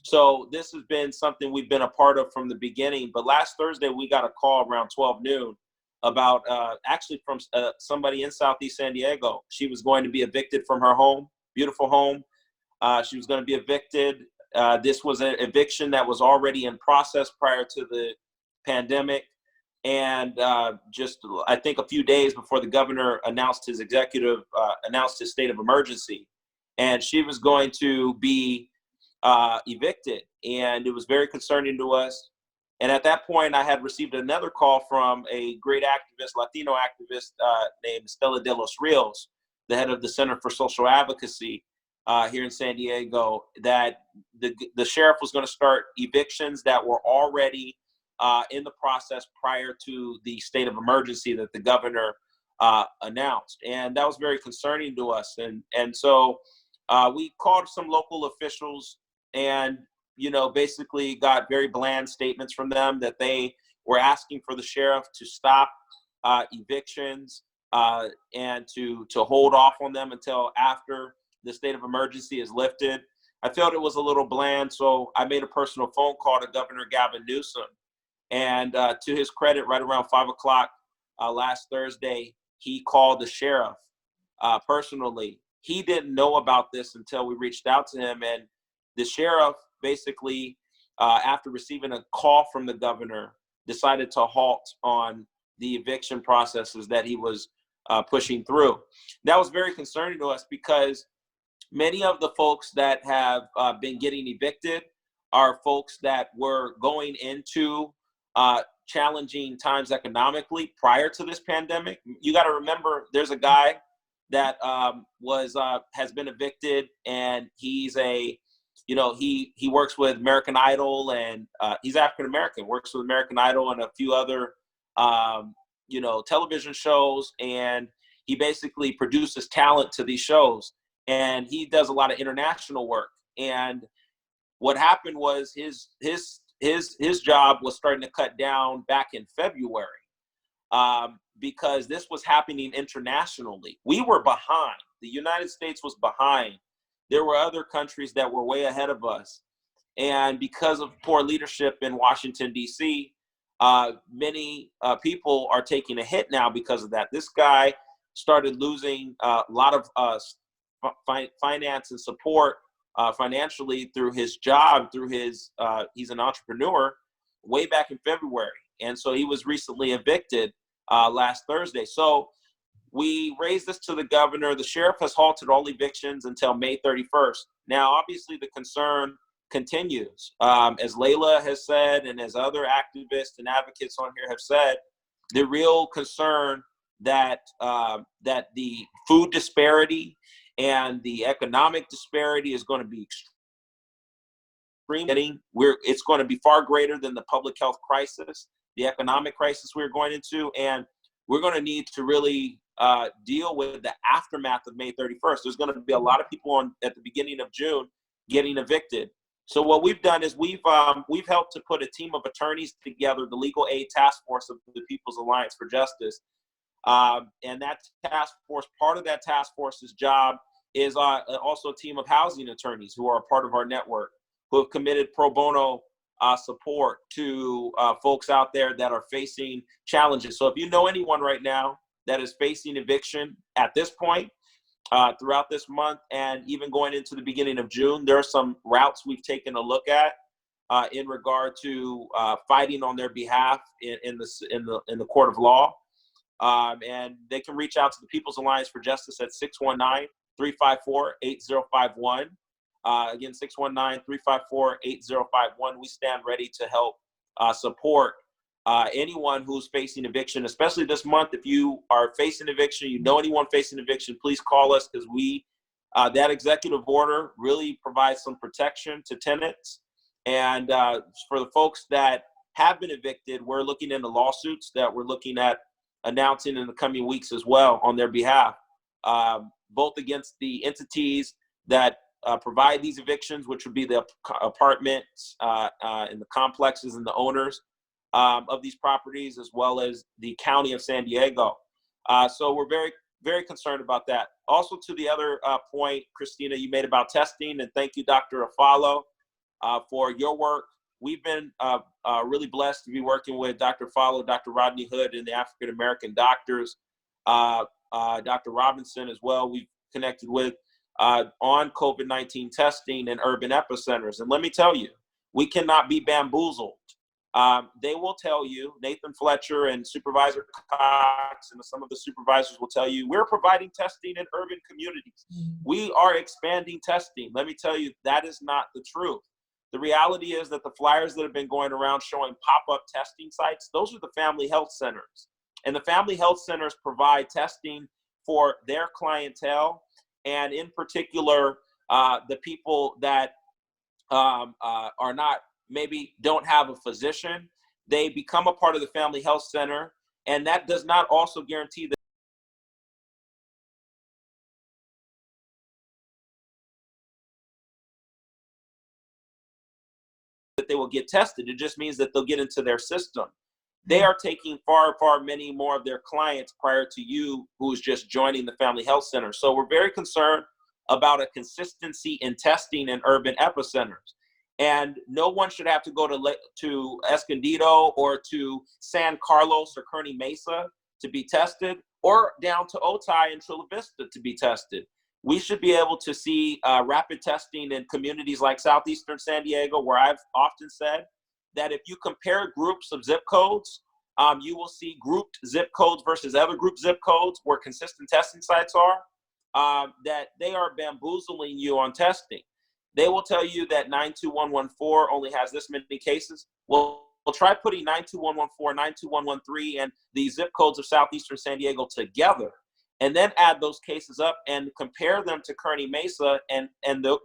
So this has been something we've been a part of from the beginning. But last Thursday, we got a call around 12 noon about actually from somebody in Southeast San Diego. She was going to be evicted from her home, beautiful home. She was going to be evicted. This was an eviction that was already in process prior to the pandemic. And just, I think, a few days before the governor announced his announced his state of emergency. And she was going to be evicted. And it was very concerning to us. And at that point, I had received another call from a great activist, Latino activist named Stella de los Rios, the head of the Center for Social Advocacy here in San Diego, that the sheriff was going to start evictions that were already in the process prior to the state of emergency that the governor announced. And that was very concerning to us. And so we called some local officials and basically got very bland statements from them that they were asking for the sheriff to stop evictions and to hold off on them until after the state of emergency is lifted. I felt it was a little bland, so I made a personal phone call to Governor Gavin Newsom. And to his credit, right around 5 o'clock last Thursday, he called the sheriff personally. He didn't know about this until we reached out to him, and the sheriff basically, after receiving a call from the governor, decided to halt on the eviction processes that he was pushing through. That was very concerning to us because many of the folks that have been getting evicted are folks that were going into challenging times economically prior to this pandemic. You got to remember, there's a guy that has been evicted, and he's he works with American Idol, and he's African American, works with American Idol and a few other television shows, and he basically produces talent to these shows, and he does a lot of international work. And what happened was his job was starting to cut down back in February because this was happening internationally. We were behind. The United States was behind. There were other countries that were way ahead of us. And because of poor leadership in Washington, D.C., many people are taking a hit now because of that. This guy started losing a lot of finance and support financially through his job, he's an entrepreneur, way back in February. And so he was recently evicted last Thursday. So we raised this to the governor. The sheriff has halted all evictions until May 31st. Now, obviously, the concern continues. As Layla has said, and as other activists and advocates on here have said, the real concern that the food disparity and the economic disparity is going to be extreme. It's going to be far greater than the public health crisis, the economic crisis we're going into, and we're going to need to really deal with the aftermath of May 31st. There's going to be a lot of people at the beginning of June getting evicted. So what we've done is we've helped to put a team of attorneys together, the Legal Aid Task Force of the People's Alliance for Justice. And that task force, part of that task force's job is also a team of housing attorneys who are a part of our network, who have committed pro bono support to folks out there that are facing challenges. So if you know anyone right now that is facing eviction at this point, throughout this month, and even going into the beginning of June, there are some routes we've taken a look at in regard to fighting on their behalf in the court of law. And they can reach out to the People's Alliance for Justice at 619-354-8051. Again, 619-354-8051. We stand ready to help support anyone who's facing eviction, especially this month. If you are facing eviction, you know anyone facing eviction, please call us, because that executive order really provides some protection to tenants. And for the folks that have been evicted, we're looking into lawsuits that we're looking at announcing in the coming weeks as well on their behalf, both against the entities that provide these evictions, which would be the apartments and the complexes and the owners of these properties, as well as the county of San Diego. So we're very, very concerned about that. Also, to the other point, Kristina, you made about testing, and thank you, Dr. Afflalo, for your work. We've been really blessed to be working with Dr. Afflalo, Dr. Rodney Hood, and the African American doctors, Dr. Robinson as well. We've connected with on COVID-19 testing in urban epicenters. And let me tell you, we cannot be bamboozled. They will tell you, Nathan Fletcher and Supervisor Cox and some of the supervisors will tell you, we're providing testing in urban communities. We are expanding testing. Let me tell you, that is not the truth. The reality is that the flyers that have been going around showing pop-up testing sites, those are the family health centers. And the family health centers provide testing for their clientele, and in particular, the people that are not, maybe don't have a physician. They become a part of the family health center, and that does not also guarantee that they will get tested. It just means that they'll get into their system. They are taking far, far many more of their clients prior to you, who's just joining the family health center. So we're very concerned about a consistency in testing in urban epicenters. And no one should have to go to Escondido or to San Carlos or Kearny Mesa to be tested, or down to Otay and Chula Vista to be tested. We should be able to see rapid testing in communities like southeastern San Diego, where I've often said that if you compare groups of zip codes, you will see grouped zip codes versus other group zip codes where consistent testing sites are, that they are bamboozling you on testing. They will tell you that 92114 only has this many cases. Well, we'll try putting 92114, 92113, and the zip codes of southeastern San Diego together, and then add those cases up and compare them to Kearny Mesa and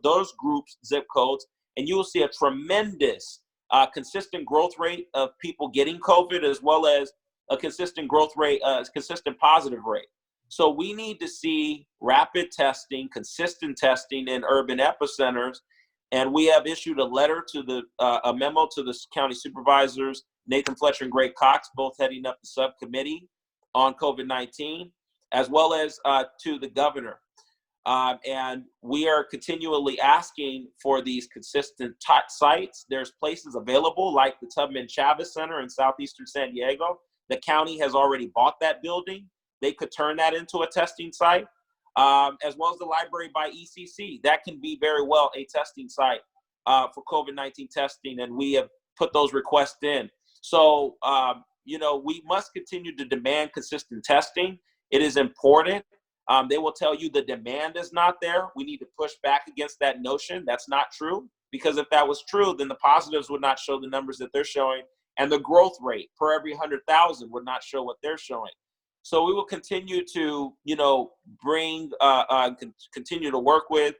those groups zip codes, and you will see a tremendous consistent growth rate of people getting COVID, as well as a consistent growth rate, consistent positive rate. So we need to see rapid testing, consistent testing in urban epicenters. And we have issued a letter to a memo to the county supervisors, Nathan Fletcher and Greg Cox, both heading up the subcommittee on COVID-19, as well as to the governor. And we are continually asking for these consistent sites. There's places available like the Tubman Chavez Center in southeastern San Diego. The county has already bought that building. They could turn that into a testing site, as well as the library by ECC. That can be very well a testing site for COVID-19 testing, and we have put those requests in. So, we must continue to demand consistent testing. It is important. They will tell you the demand is not there. We need to push back against that notion. That's not true, because if that was true, then the positives would not show the numbers that they're showing, and the growth rate per every 100,000 would not show what they're showing. So we will continue to, bring, continue to work with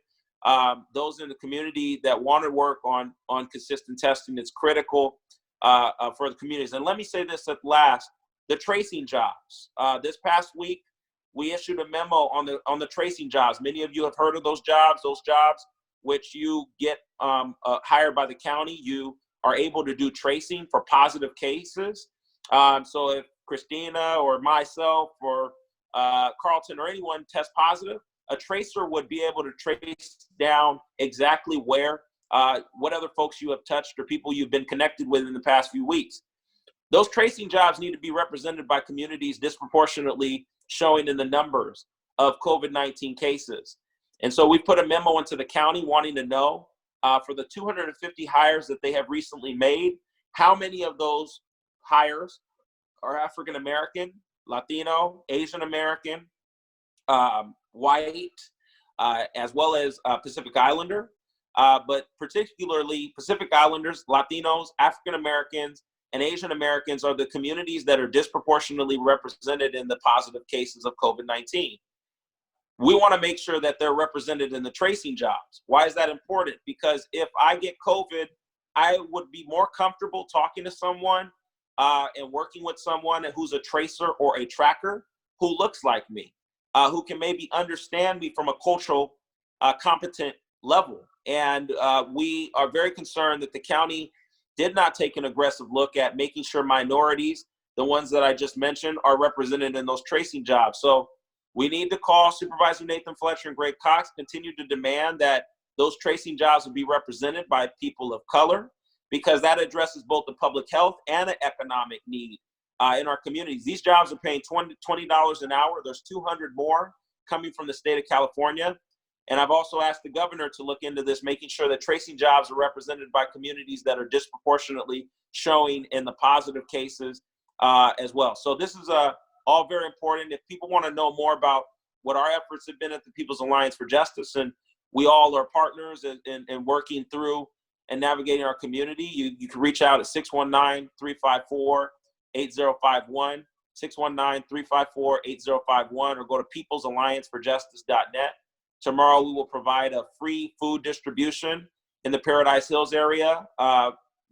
those in the community that want to work on consistent testing. It's critical for the communities. And let me say this at last: the tracing jobs. This past week, we issued a memo on the tracing jobs. Many of you have heard of those jobs which you get hired by the county. You are able to do tracing for positive cases. So if Kristina or myself or Carlton or anyone test positive, a tracer would be able to trace down exactly where, what other folks you have touched or people you've been connected with in the past few weeks. Those tracing jobs need to be represented by communities disproportionately showing in the numbers of COVID-19 cases. And so we put a memo into the county wanting to know for the 250 hires that they have recently made, how many of those hires are African American, Latino, Asian American, white, as well as Pacific Islander, but particularly Pacific Islanders, Latinos, African Americans, and Asian Americans are the communities that are disproportionately represented in the positive cases of COVID-19. We want to make sure that they're represented in the tracing jobs. Why is that important? Because if I get COVID, I would be more comfortable talking to someone and working with someone who's a tracer or a tracker who looks like me, who can maybe understand me from a cultural competent level. And we are very concerned that the county did not take an aggressive look at making sure minorities, the ones that I just mentioned, are represented in those tracing jobs. So we need to call Supervisor Nathan Fletcher and Greg Cox, continue to demand that those tracing jobs will be represented by people of color, because that addresses both the public health and the economic need in our communities. These jobs are paying $20 an hour. There's 200 more coming from the state of California. And I've also asked the governor to look into this, making sure that tracing jobs are represented by communities that are disproportionately showing in the positive cases as well. So this is all very important. If people want to know more about what our efforts have been at the People's Alliance for Justice, and we all are partners in working through and navigating our community, you can reach out at 619-354-8051, 619-354-8051, or go to peoplesallianceforjustice.net. Tomorrow, we will provide a free food distribution in the Paradise Hills area.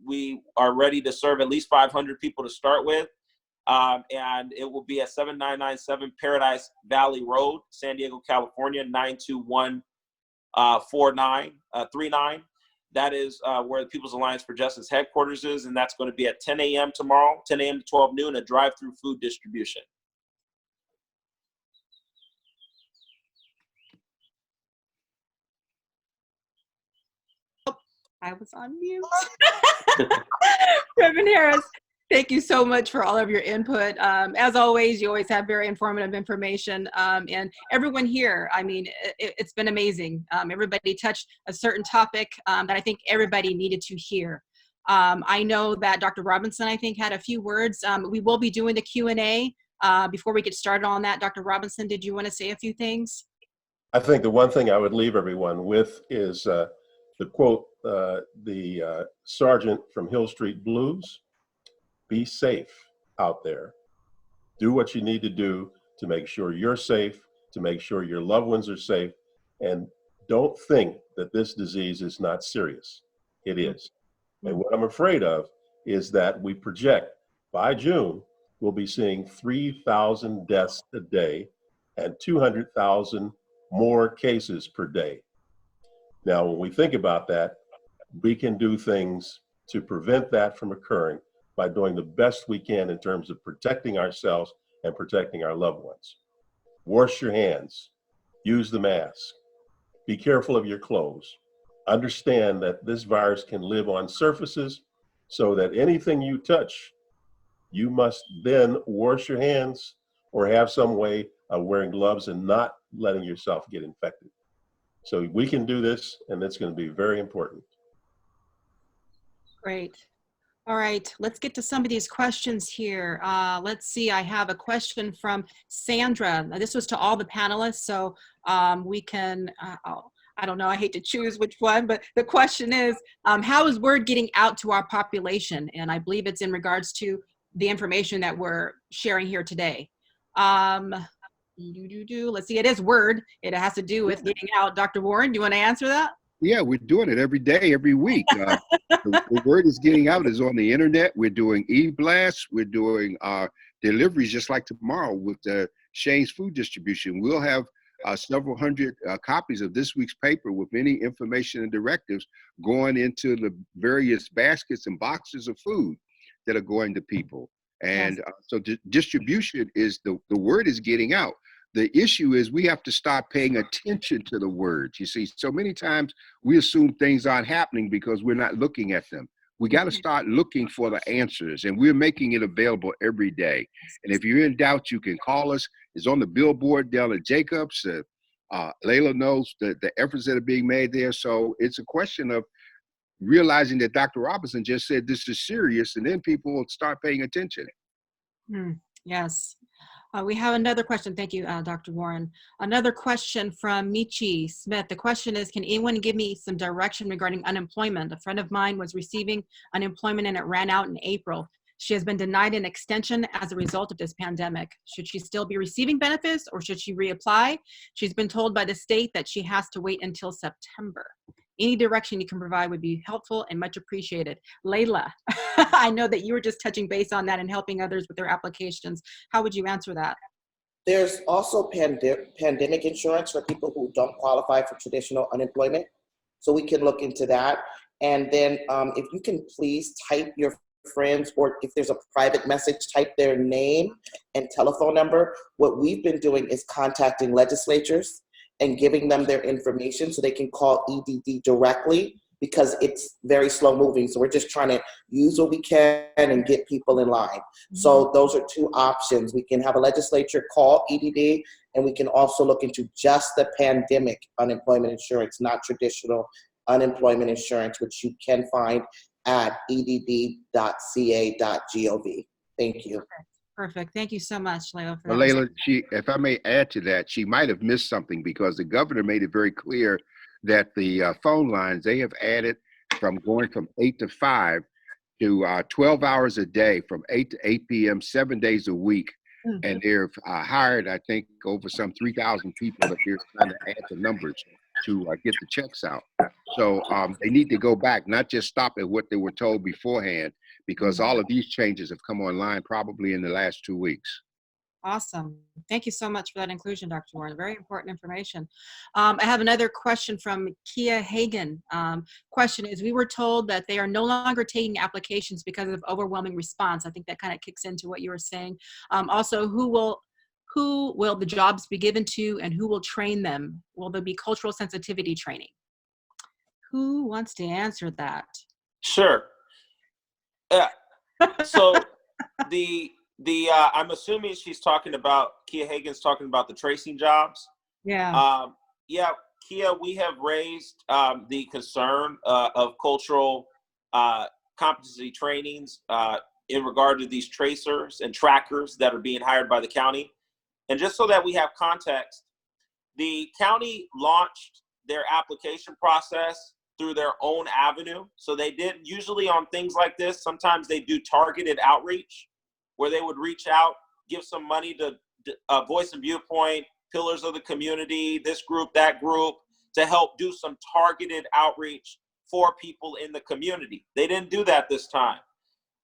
We are ready to serve at least 500 people to start with. And it will be at 7997 Paradise Valley Road, San Diego, California, 92139. That is where the People's Alliance for Justice headquarters is, and that's going to be at 10 a.m. tomorrow, 10 a.m. to 12 noon, a drive-through food distribution. I was on mute. Reverend Harris, thank you so much for all of your input. As always, you always have very informative information. And everyone here, I mean, it's been amazing. Everybody touched a certain topic that I think everybody needed to hear. I know that Dr. Robinson, I think, had a few words. We will be doing the Q&A. Before we get started on that, Dr. Robinson, did you want to say a few things? I think the one thing I would leave everyone with is the quote, the sergeant from Hill Street Blues: be safe out there. Do what you need to do to make sure you're safe, to make sure your loved ones are safe, and don't think that this disease is not serious. It is. And what I'm afraid of is that we project by June, we'll be seeing 3,000 deaths a day and 200,000 more cases per day. Now, when we think about that, we can do things to prevent that from occurring by doing the best we can in terms of protecting ourselves and protecting our loved ones. Wash your hands, use the mask, be careful of your clothes. Understand that this virus can live on surfaces, so that anything you touch, you must then wash your hands or have some way of wearing gloves and not letting yourself get infected. So we can do this, and it's going to be very important. Great. All right, let's get to some of these questions here. Let's see, I have a question from Sandra. Now, this was to all the panelists, so we can, I don't know, I hate to choose which one, but the question is, how is word getting out to our population? And I believe it's in regards to the information that we're sharing here today. Let's see, it is word. It has to do with getting out. Dr. Warren, do you want to answer that? Yeah, we're doing it every day, every week. The word is getting out is on the internet. We're doing e-blasts. We're doing deliveries just like tomorrow with Shane's food distribution. We'll have several hundred copies of this week's paper with many information and directives going into the various baskets and boxes of food that are going to people. And so distribution is the word is getting out. The issue is we have to start paying attention to the words. You see, so many times we assume things aren't happening because we're not looking at them. We got to start looking for the answers, and we're making it available every day. And if you're in doubt, you can call us. It's on the billboard down at Jacobs. Layla knows the efforts that are being made there. So it's a question of realizing that Dr. Robinson just said this is serious, and then people will start paying attention. Yes. We have another question. Thank you, Dr. Warren. Another question from Michi Smith. The question is, can anyone give me some direction regarding unemployment? A friend of mine was receiving unemployment and it ran out in April. She has been denied an extension as a result of this pandemic. Should she still be receiving benefits or should she reapply? She's been told by the state that she has to wait until September. Any direction you can provide would be helpful and much appreciated. Layla, I know that you were just touching base on that and helping others with their applications. How would you answer that? There's also pandemic insurance for people who don't qualify for traditional unemployment. So we can look into that. And then if you can please type your friends, or if there's a private message, type their name and telephone number. What we've been doing is contacting legislatures and giving them their information so they can call EDD directly, because it's very slow moving. So we're just trying to use what we can and get people in line. So those are two options. We can have a legislature call EDD, and we can also look into just the pandemic unemployment insurance, not traditional unemployment insurance, which you can find at edd.ca.gov. Thank you. Perfect. Thank you so much, Layla. Well, Layla, if I may add to that, she might have missed something because the governor made it very clear that the phone lines, they have added from going from 8 to 5 to 12 hours a day from 8 to 8 p.m., 7 days a week. And they've hired, I think, over some 3,000 people that they're trying to add the numbers to get the checks out. So they need to go back, not just stop at what they were told beforehand, because all of these changes have come online probably in the last 2 weeks. Awesome. Thank you so much for that inclusion, Dr. Warren. Very important information. I have another question from Kia Hagan. Question is, we were told that they are no longer taking applications because of overwhelming response. I think that kind of kicks into what you were saying. Also, who will the jobs be given to, and who will train them? Will there be cultural sensitivity training? Who wants to answer that? Sure. So I'm assuming she's talking about, Kia Hagan's talking about the tracing jobs. Yeah. Yeah, Kia, we have raised the concern of cultural competency trainings in regard to these tracers and trackers that are being hired by the county. And just so that we have context, the county launched their application process through their own avenue. So they didn't, usually on things like this, sometimes they do targeted outreach where they would reach out, give some money to Voice and Viewpoint, Pillars of the Community, this group, that group, to help do some targeted outreach for people in the community. They didn't do that this time.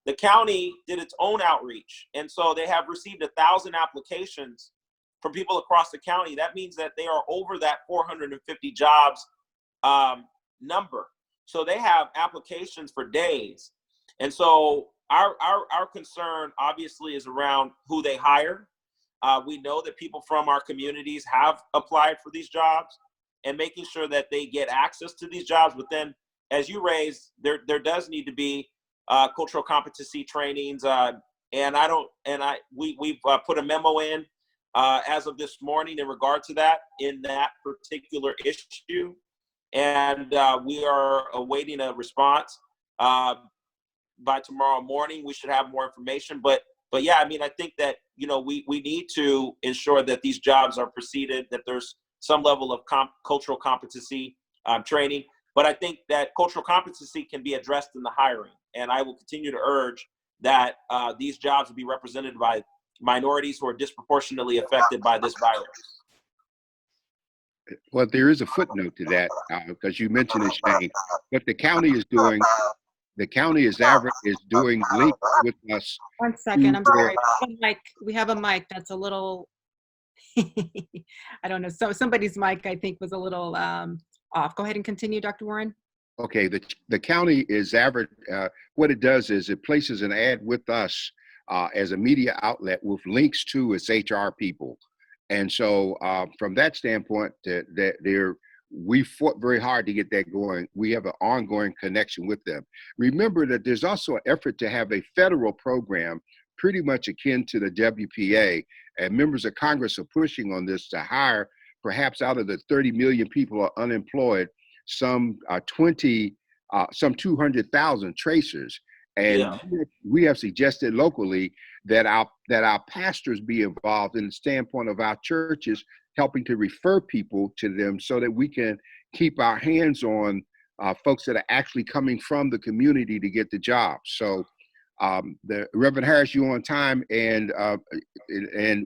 The county did its own outreach. And so they have received 1,000 applications from people across the county. That means that they are over that 450 jobs number. So they have applications for days. And so our concern obviously is around who they hire. We know that people from our communities have applied for these jobs, and making sure that they get access to these jobs. But then, as you raised, there does need to be cultural competency trainings. We've put a memo in as of this morning in regard to that, in that particular issue. And we are awaiting a response. By tomorrow morning, we should have more information. But yeah, I mean, I think that, you know, we need to ensure that these jobs are preceded, that there's some level of cultural competency training. But I think that cultural competency can be addressed in the hiring. And I will continue to urge that these jobs will be represented by minorities who are disproportionately affected by this virus. Well, there is a footnote to that, because you mentioned it, Shane. What the county is doing, the county is doing links with us. 1 second, I'm sorry. We have a mic that's a little, I don't know. So somebody's mic, I think, was a little off. Go ahead and continue, Dr. Warren. Okay, the county is what it does is it places an ad with us as a media outlet with links to its HR people. And so from that standpoint, we fought very hard to get that going. We have an ongoing connection with them. Remember that there's also an effort to have a federal program pretty much akin to the WPA, and members of Congress are pushing on this to hire, perhaps out of the 30 million people are unemployed, some 200,000 tracers. And we have suggested locally that our pastors be involved in the standpoint of our churches helping to refer people to them, so that we can keep our hands on folks that are actually coming from the community to get the job. So the Reverend Harris, you're on time, and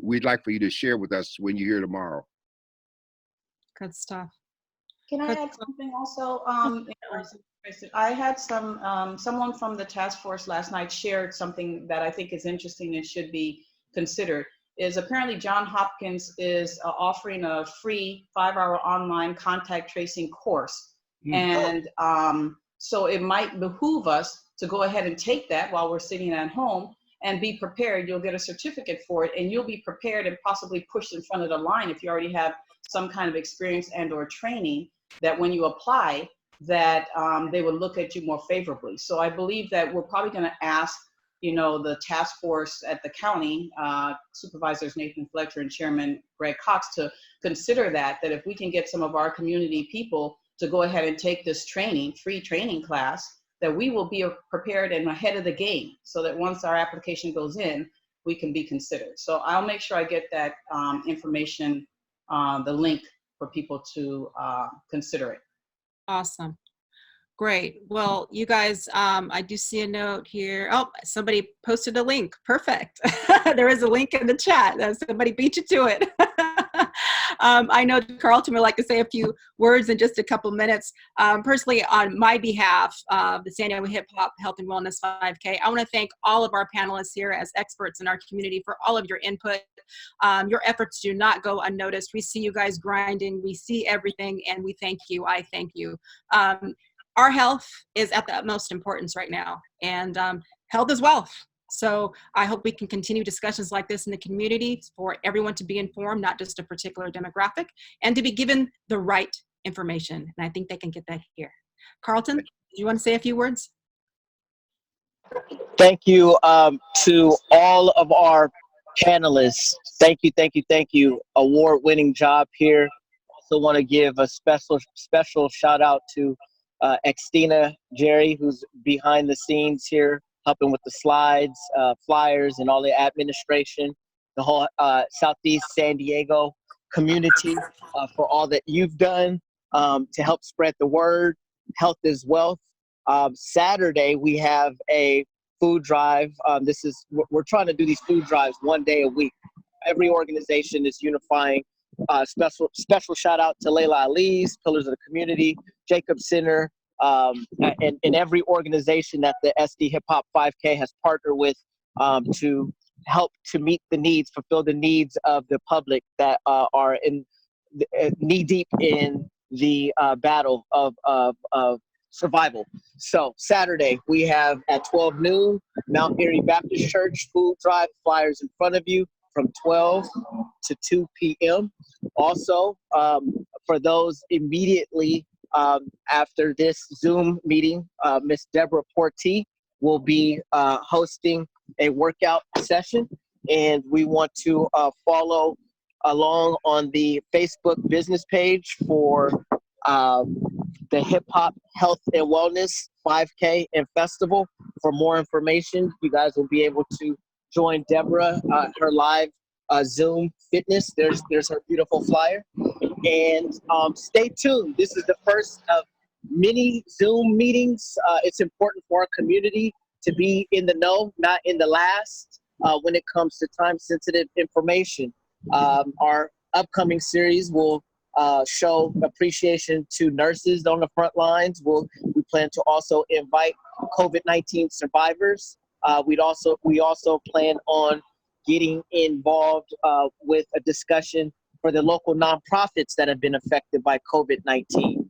we'd like for you to share with us when you're here tomorrow. Good stuff. Can I add something also? I had someone from the task force last night shared something that I think is interesting and should be considered. Is apparently Johns Hopkins is offering a free 5-hour online contact tracing course. And so it might behoove us to go ahead and take that while we're sitting at home and be prepared. You'll get a certificate for it, and you'll be prepared and possibly pushed in front of the line if you already have some kind of experience and or training, that when you apply, that they would look at you more favorably. So I believe that we're probably going to ask, you know, the task force at the county, Supervisors Nathan Fletcher and Chairman Greg Cox, to consider that if we can get some of our community people to go ahead and take this training, free training class, that we will be prepared and ahead of the game, so that once our application goes in, we can be considered. So I'll make sure I get that information, the link for people to consider it. Awesome. Great. Well, you guys, I do see a note here. Oh, somebody posted a link. Perfect. There is a link in the chat. Somebody beat you to it. I know Carlton would like to say a few words in just a couple minutes. Personally, on my behalf of the San Diego Hip Hop Health and Wellness 5K, I want to thank all of our panelists here as experts in our community for all of your input. Your efforts do not go unnoticed. We see you guys grinding. We see everything, and we thank you. I thank you. Our health is at the utmost importance right now, and health is wealth. So I hope we can continue discussions like this in the community for everyone to be informed, not just a particular demographic, and to be given the right information. And I think they can get that here. Carlton, do you want to say a few words? Thank you to all of our panelists. Thank you, thank you, thank you. Award-winning job here. Also want to give a special shout out to Kristina, Jerry, who's behind the scenes here, helping with the slides, flyers, and all the administration, the whole Southeast San Diego community for all that you've done to help spread the word. Health is wealth. Saturday, we have a food drive. We're trying to do these food drives one day a week. Every organization is unifying. Special shout out to Laia Aziz, Pillars of the Community, Jacob Center, and every organization that the SDHH5K has partnered with to help to meet the needs, fulfill the needs of the public that are knee deep in the battle of survival. So Saturday we have at 12 noon, Mount Airy Baptist Church food drive, flyers in front of you, from 12 to 2 p.m. Also, for those immediately after this Zoom meeting, Miss Deborah Porti will be hosting a workout session, and we want to follow along on the Facebook business page for the Hip Hop Health and Wellness 5K and Festival. For more information, you guys will be able to join Deborah, her live Zoom fitness. There's her beautiful flyer. And stay tuned. This is the first of many Zoom meetings. It's important for our community to be in the know, not in the last, when it comes to time-sensitive information. Our upcoming series will show appreciation to nurses on the front lines. We plan to also invite COVID-19 survivors. We also plan on getting involved with a discussion for the local nonprofits that have been affected by COVID-19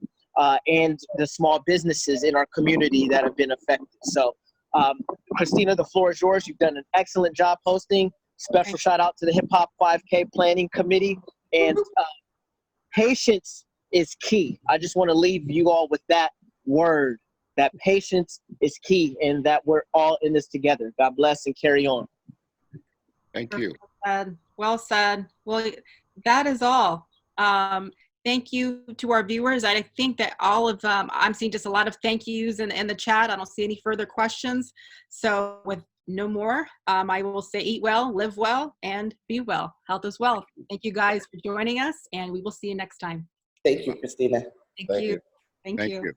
and the small businesses in our community that have been affected. So, Kristina, the floor is yours. You've done an excellent job hosting. Special shout out to the Hip Hop 5K Planning Committee. And patience is key. I just want to leave you all with that word, that patience is key, and that we're all in this together. God bless and carry on. Thank you. Well said. Well, that is all. Thank you to our viewers. I think that all of I'm seeing just a lot of thank yous in the chat. I don't see any further questions. So with no more, I will say eat well, live well, and be well. Health is wealth. Thank you guys for joining us, and we will see you next time. Thank you, Kristina. Thank you. Thank you.